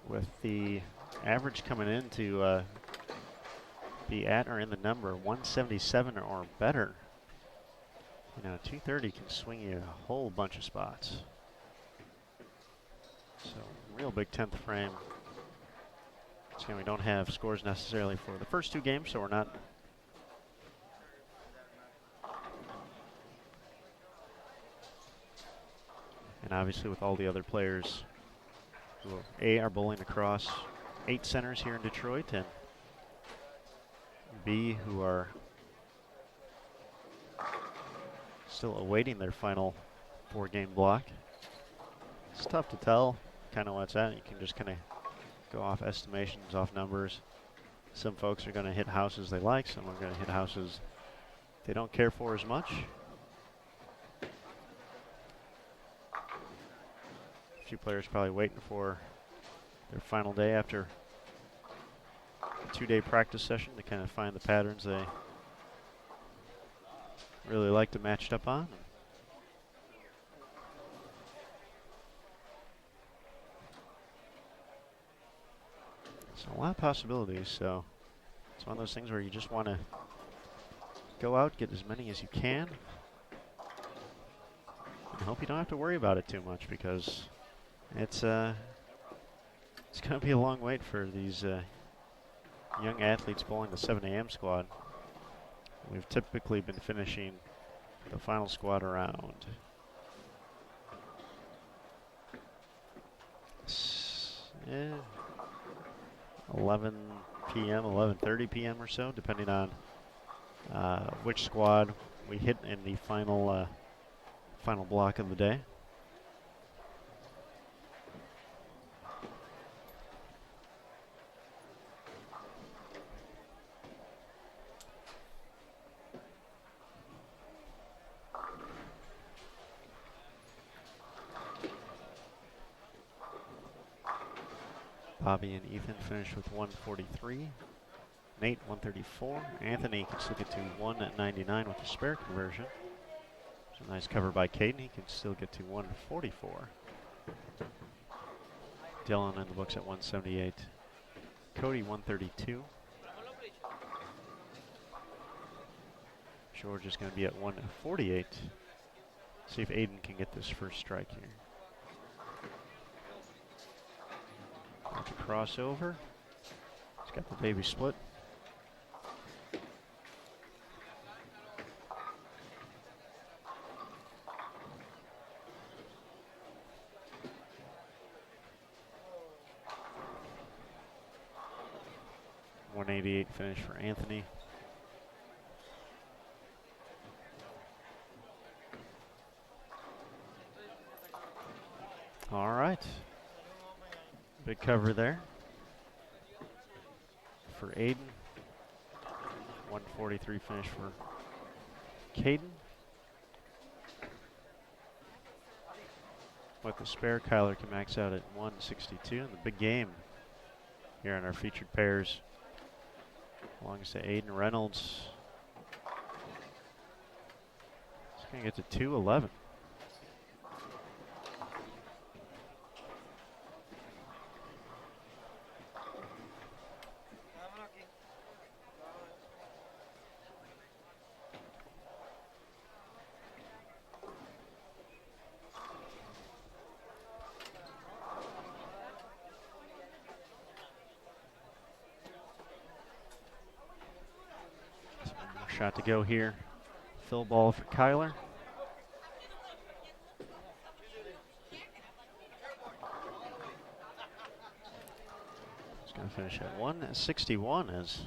With the average coming in to be at or in the number 177 or better, you know, 230 can swing you a whole bunch of spots. So real big 10th frame. So we don't have scores necessarily for the first two games, so we're not. And obviously with all the other players who are bowling across 8 centers here in Detroit, and B, who are still awaiting their final 4-game block. It's tough to tell kind of what's at. You can just kind of go off estimations, off numbers. Some folks are going to hit houses they like, some are going to hit houses they don't care for as much. A few players probably waiting for their final day after a 2-day practice session to kind of find the patterns they really like to match it up on. So a lot of possibilities. So it's one of those things where you just want to go out, get as many as you can, and hope you don't have to worry about it too much, because it's going to be a long wait for these young athletes bowling the 7 a.m. squad. We've typically been finishing the final squad around 11 p.m., 11:30 p.m. or so, depending on which squad we hit in the final block of the day. Bobby and Ethan finished with 143. Nate 134. Anthony can still get to 199 with the spare conversion. It's a nice cover by Caden. He can still get to 144. Dylan in the books at 178. Cody 132. George is going to be at 148. See if Aiden can get this first strike here. That's a crossover. He's got the baby split. 188 finish for Anthony. All right. Big cover there for Aiden. 143 finish for Caden. With the spare, Kyler can max out at 162 in the big game here on our featured pairs. Belongs to Aiden Reynolds. He's going to get to 211. Shot to go here. Fill ball for Kyler. He's going to finish at 161 as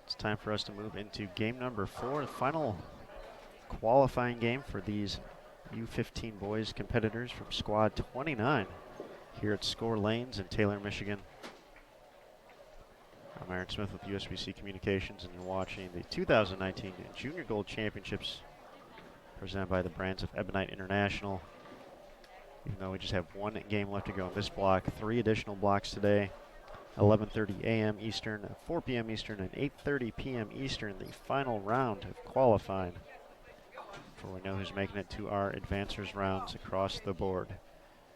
it's time for us to move into game number 4, the final qualifying game for these U15 boys competitors from squad 29 here at Skore Lanes in Taylor, Michigan. I'm Aaron Smith with USBC Communications, and you're watching the 2019 Junior Gold Championships presented by the brands of Ebonite International. Even though we just have one game left to go in this block, 3 additional blocks today, 11:30 a.m. Eastern, 4 p.m. Eastern, and 8:30 p.m. Eastern, the final round of qualifying. For we know who's making it to our advancers rounds across the board.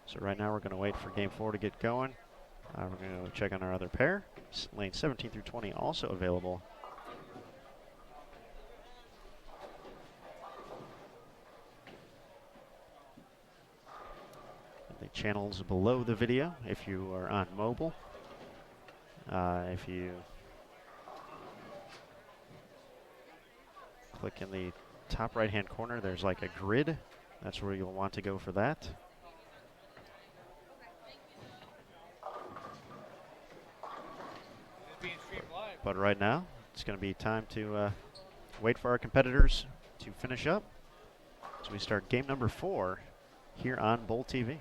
So right now we're going to wait for game 4 to get going. We're going to check on our other pair. Lane 17 through 20 also available. And the channels below the video if you are on mobile. If you click in the top right hand corner, there's like a grid. That's where you'll want to go for that. But right now, it's going to be time to wait for our competitors to finish up as we start game number 4 here on Bowl TV.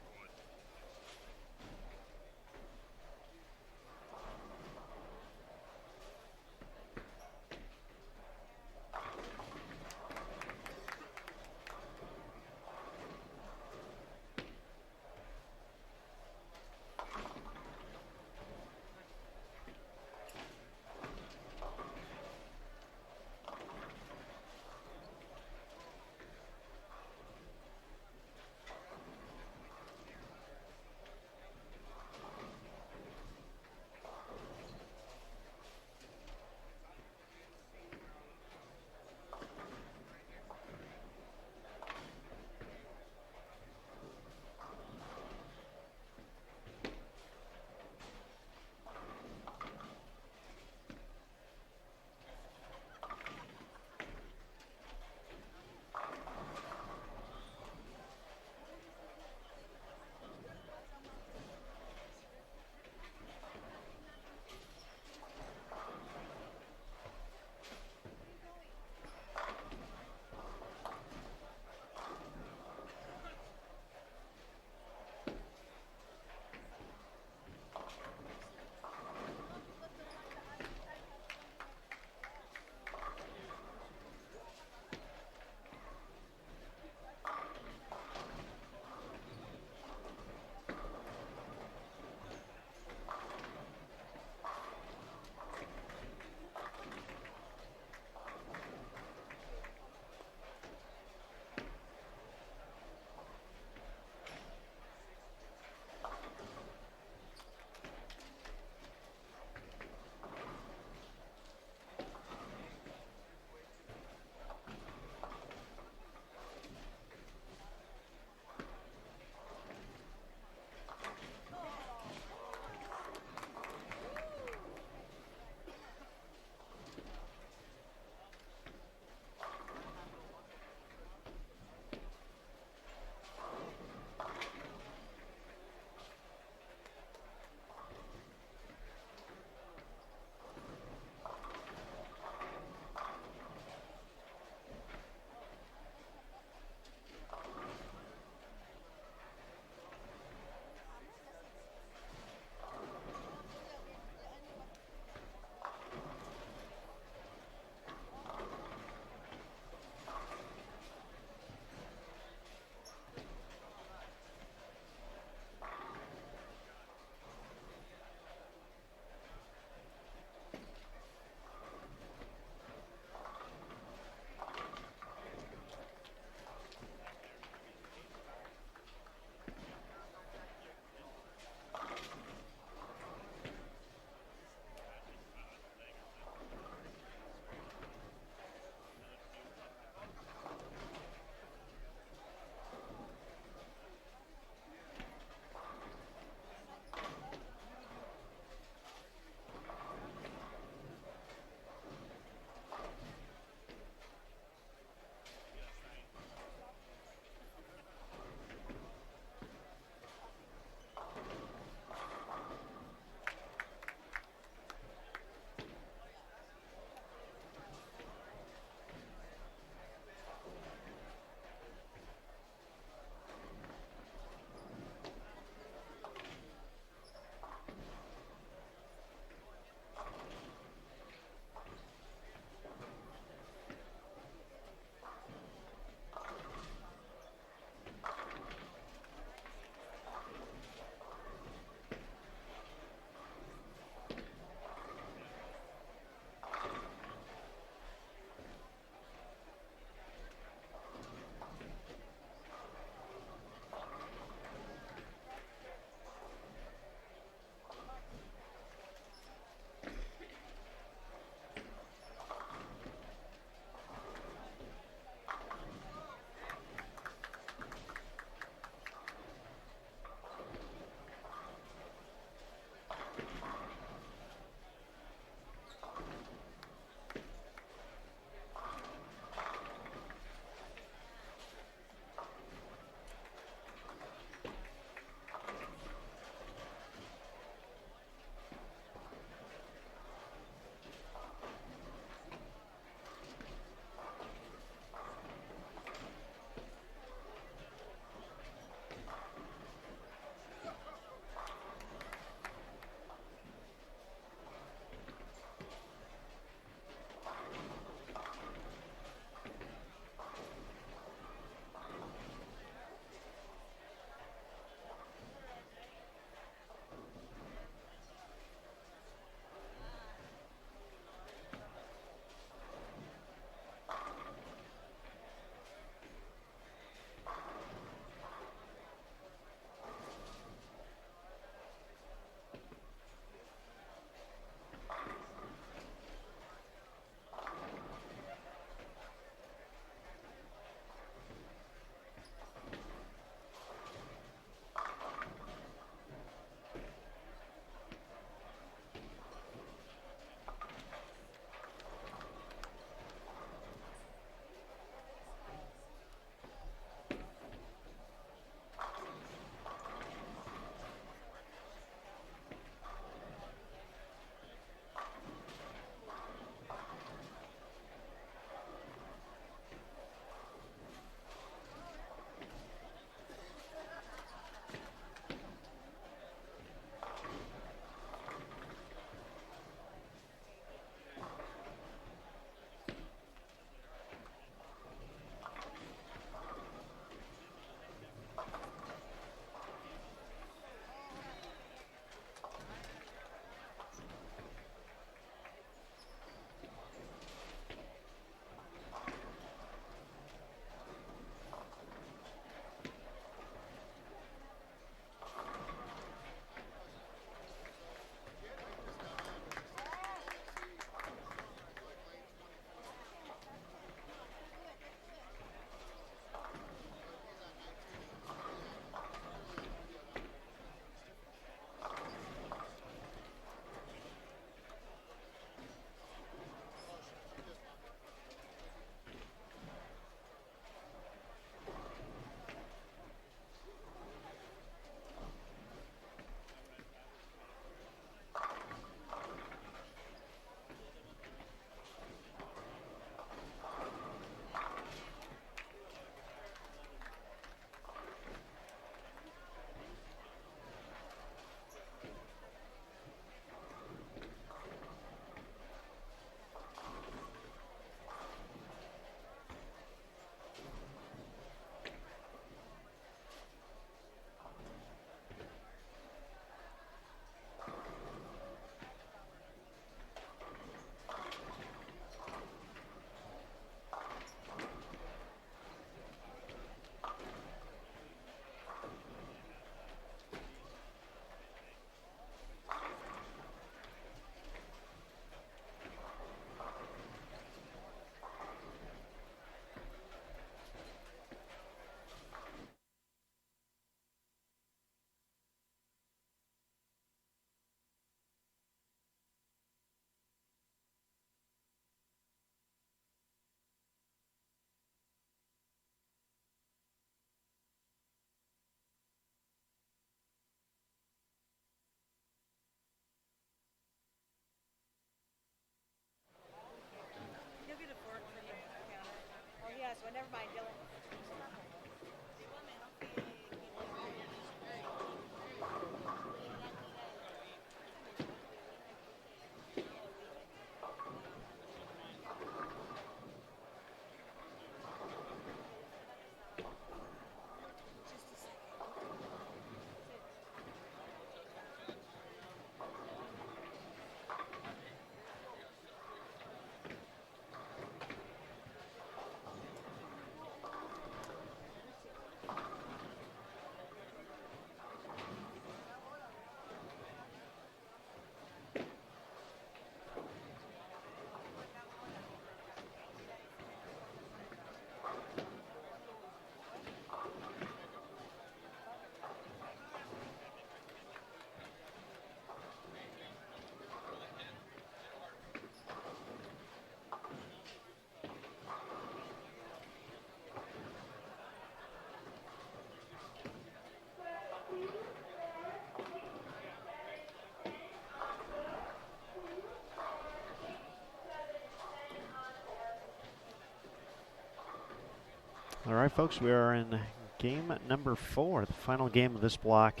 All right, folks, we are in game number 4, the final game of this block,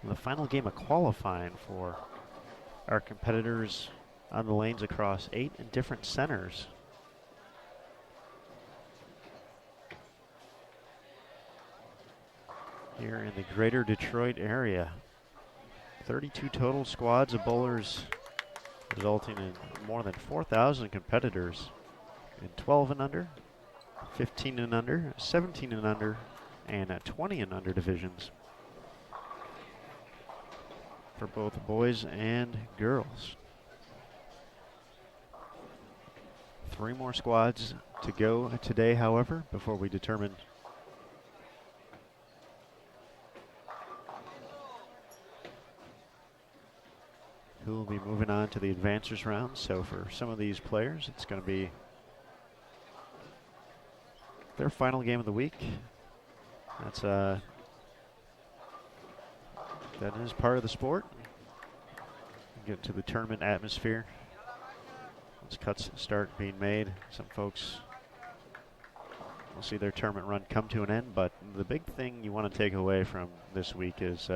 the final game of qualifying for our competitors on the lanes across 8 different centers. Here in the greater Detroit area. 32 total squads of bowlers, resulting in more than 4,000 competitors in 12 and under, 15 and under, 17 and under, and 20 and under divisions for both boys and girls. 3 more squads to go today, however, before we determine who will be moving on to the advancers round. So for some of these players, it's going to be their final game of the week. That's that is part of the sport. Get to the tournament atmosphere. Once cuts start being made, some folks will see their tournament run come to an end. But the big thing you want to take away from this week is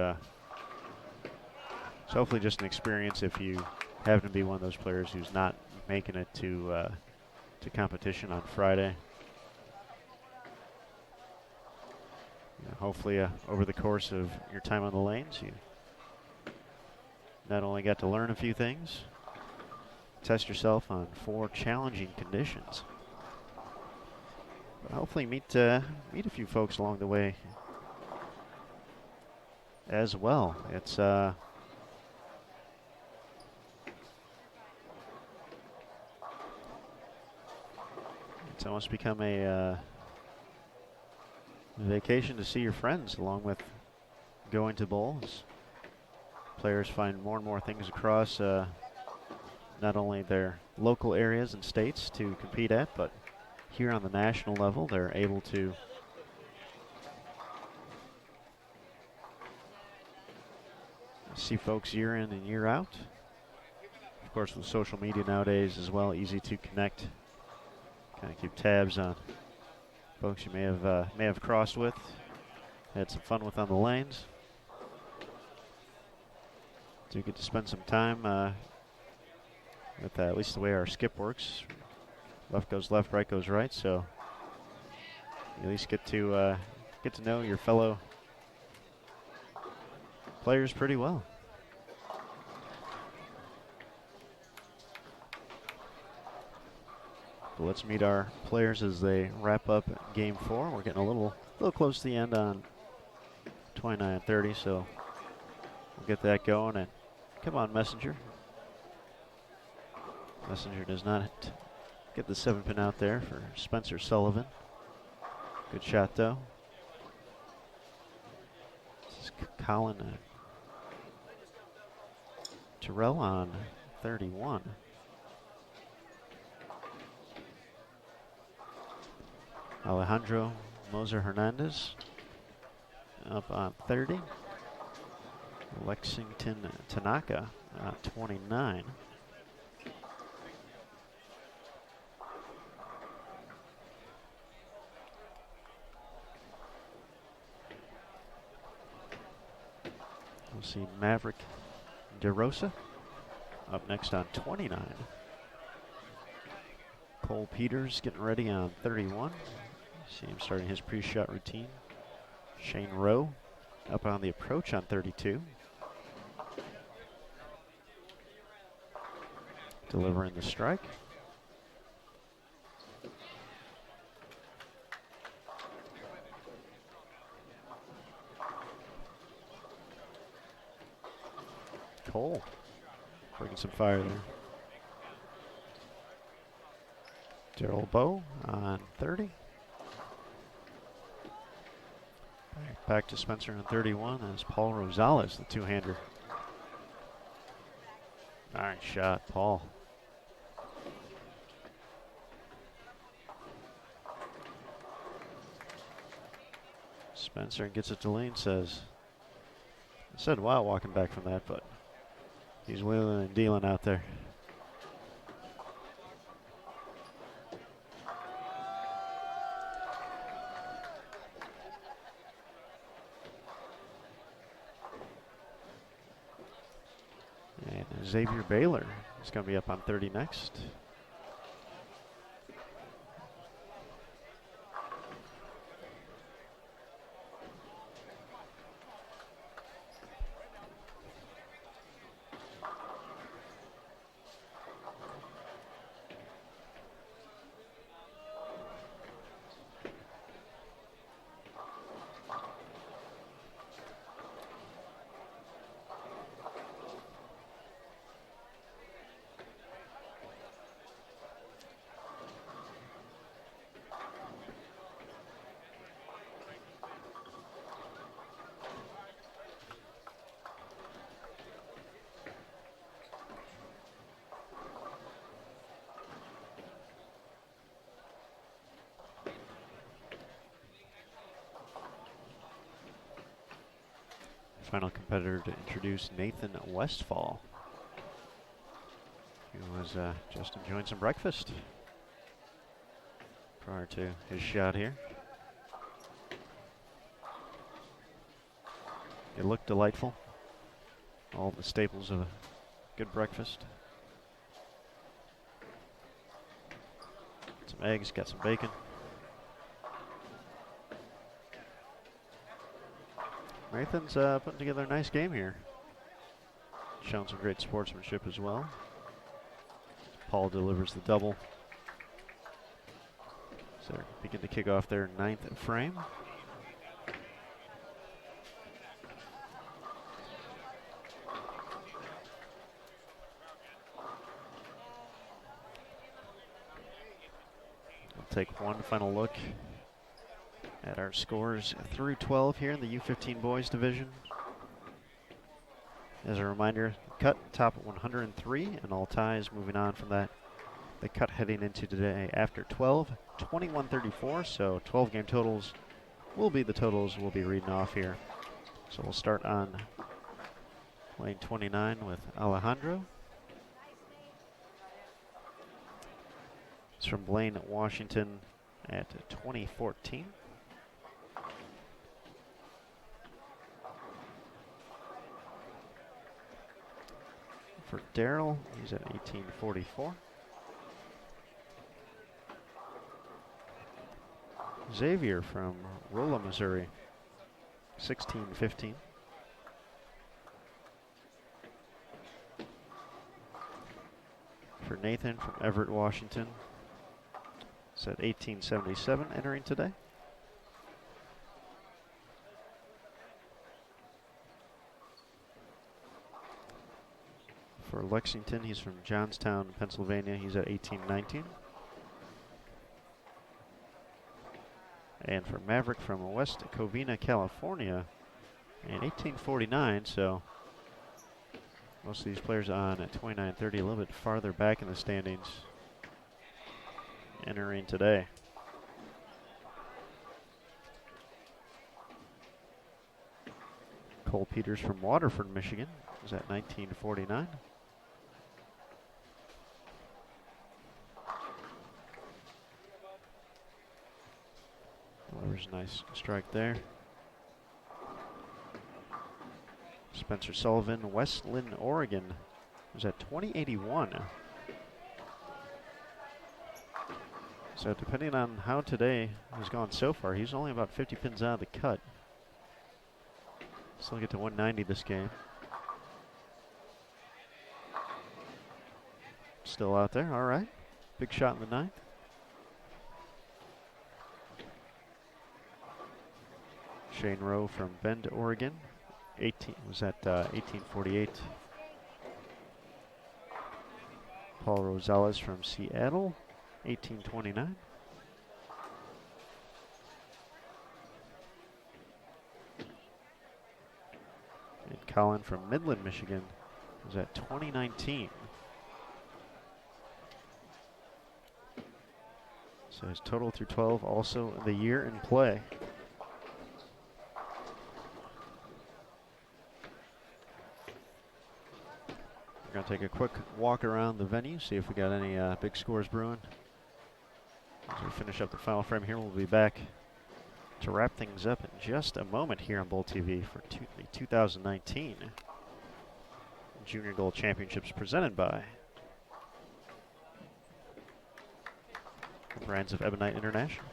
it's hopefully just an experience if you happen to be one of those players who's not making it to competition on Friday. Hopefully over the course of your time on the lanes, you not only got to learn a few things, test yourself on 4 challenging conditions, but hopefully meet a few folks along the way as well. It's almost become a vacation to see your friends, along with going to bowls. Players find more and more things across not only their local areas and states to compete at, but here on the national level, they're able to see folks year in and year out. Of course, with social media nowadays as well, easy to connect, kind of keep tabs on folks you may have crossed with, had some fun with on the lanes. Do get to spend some time with at least the way our skip works. Left goes left, right goes right. So you at least get to know your fellow players pretty well. But let's meet our players as they wrap up game 4. We're getting a little close to the end on 29-30, so we'll get that going. And come on, Messenger. Messenger does not get the 7-pin out there for Spencer Sullivan. Good shot, though. This is Colin Terrell on 31. Alejandro Moser Hernandez up on 30. Lexington Tanaka on 29. We'll see Maverick DeRosa up next on 29. Cole Peters getting ready on 31. See him starting his pre-shot routine. Shane Rowe up on the approach on 32. Delivering the strike. Cole bringing some fire there. Daryl Bowe on 30. Back to Spencer on 31 as Paul Rosales, the two-hander. Nice shot, Paul. Spencer gets it to lane, says, I said wow walking back from that, but he's wheeling and dealing out there. Xavier Baylor is going to be up on 30 next. Final competitor to introduce Nathan Westfall, who was just enjoying some breakfast prior to his shot here. It looked delightful. All the staples of a good breakfast. Some eggs, got some bacon. Nathan's putting together a nice game here. Shown some great sportsmanship as well. Paul delivers the double. So they're beginning to kick off their 9th frame. We'll take one final look at our scores through 12 here in the U15 Boys Division. As a reminder, cut top at 103 and all ties moving on from that. The cut heading into today after 12, 21-34, so 12 game totals will be the totals we'll be reading off here. So we'll start on lane 29 with Alejandro. It's from Blaine, Washington at 2014. For Daryl, he's at 1844. Xavier from Rolla, Missouri, 1615. For Nathan from Everett, Washington, it's at 1877 entering today. For Lexington, he's from Johnstown, Pennsylvania. He's at 1819. And for Maverick from West Covina, California, in 1849. So most of these players on at 29-30, a little bit farther back in the standings, entering today. Cole Peters from Waterford, Michigan, is at 1949. There's a nice strike there. Spencer Sullivan, West Lynn, Oregon, is at 2081. So depending on how today has gone so far, he's only about 50 pins out of the cut. Still get to 190 this game. Still out there, all right. Big shot in the 9th. Shane Rowe from Bend, Oregon, 1848. Paul Rosales from Seattle, 1829. And Colin from Midland, Michigan, was at 2019. So his total through 12, also the year in play. We're going to take a quick walk around the venue, see if we got any big scores brewing. As we finish up the final frame here, we'll be back to wrap things up in just a moment here on Bowl TV for the 2019 Junior Gold Championships presented by the Brands of Ebonite International.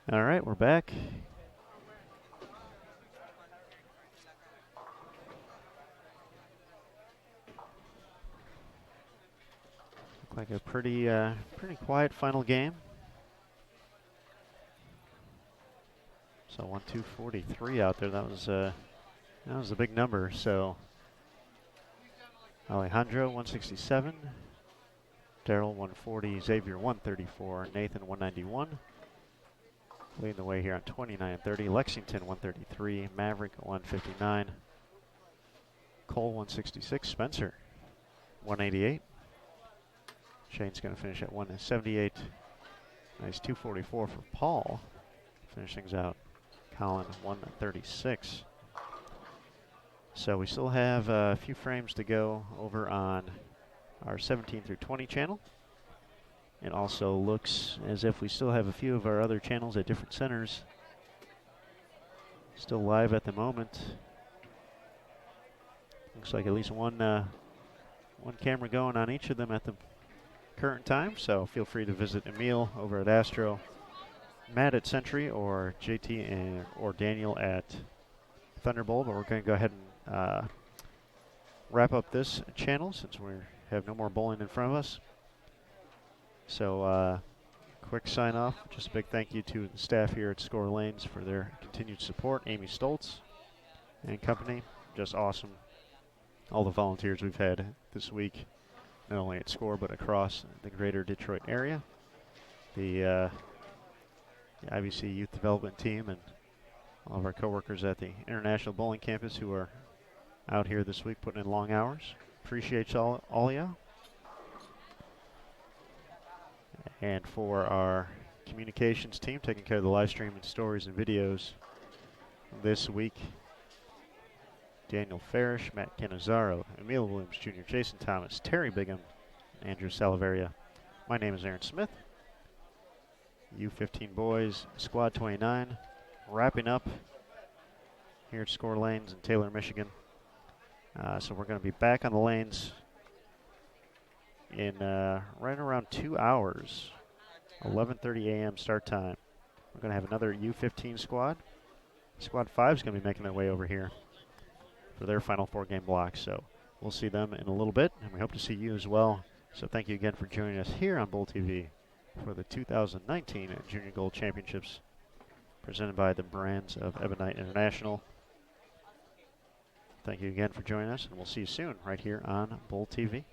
All right, we're back. Looked like a pretty quiet final game. So 1:2:43 out there. That was a big number. So Alejandro 167, Daryl 140, Xavier 134, Nathan 191. Leading the way here on 29:30. Lexington 133, Maverick 159, Cole 166, Spencer 188. Shane's going to finish at 178. Nice 244 for Paul. Finish things out. Colin 136. So we still have a few frames to go over on our 17 through 20 channel. It also looks as if we still have a few of our other channels at different centers still live at the moment. Looks like at least one camera going on each of them at the current time, so feel free to visit Emil over at Astro, Matt at Sentry, or JT or Daniel at Thunderbolt. But we're going to go ahead and wrap up this channel since we have no more bowling in front of us. So quick sign off. Just a big thank you to the staff here at Score Lanes for their continued support. Amy Stoltz and company, just awesome. All the volunteers we've had this week, not only at Score but across the greater Detroit area. The IBC Youth Development Team and all of our coworkers at the International Bowling Campus who are out here this week putting in long hours. Appreciate all of you. And for our communications team taking care of the live stream and stories and videos this week, Daniel Farish, Matt Canizaro, Emil Williams Jr., Jason Thomas, Terry Bigham, Andrew Salaveria. My name is Aaron Smith. U15 Boys, Squad 29, wrapping up here at Score Lanes in Taylor, Michigan. So we're going to be back on the lanes in right around 2 hours, 11:30 a.m. start time. We're going to have another U15 squad. Squad 5 is going to be making their way over here for their final 4-game block. So we'll see them in a little bit, and we hope to see you as well. So thank you again for joining us here on Bowl TV for the 2019 Junior Gold Championships presented by the Brands of Ebonite International. Thank you again for joining us, and we'll see you soon right here on Bowl TV.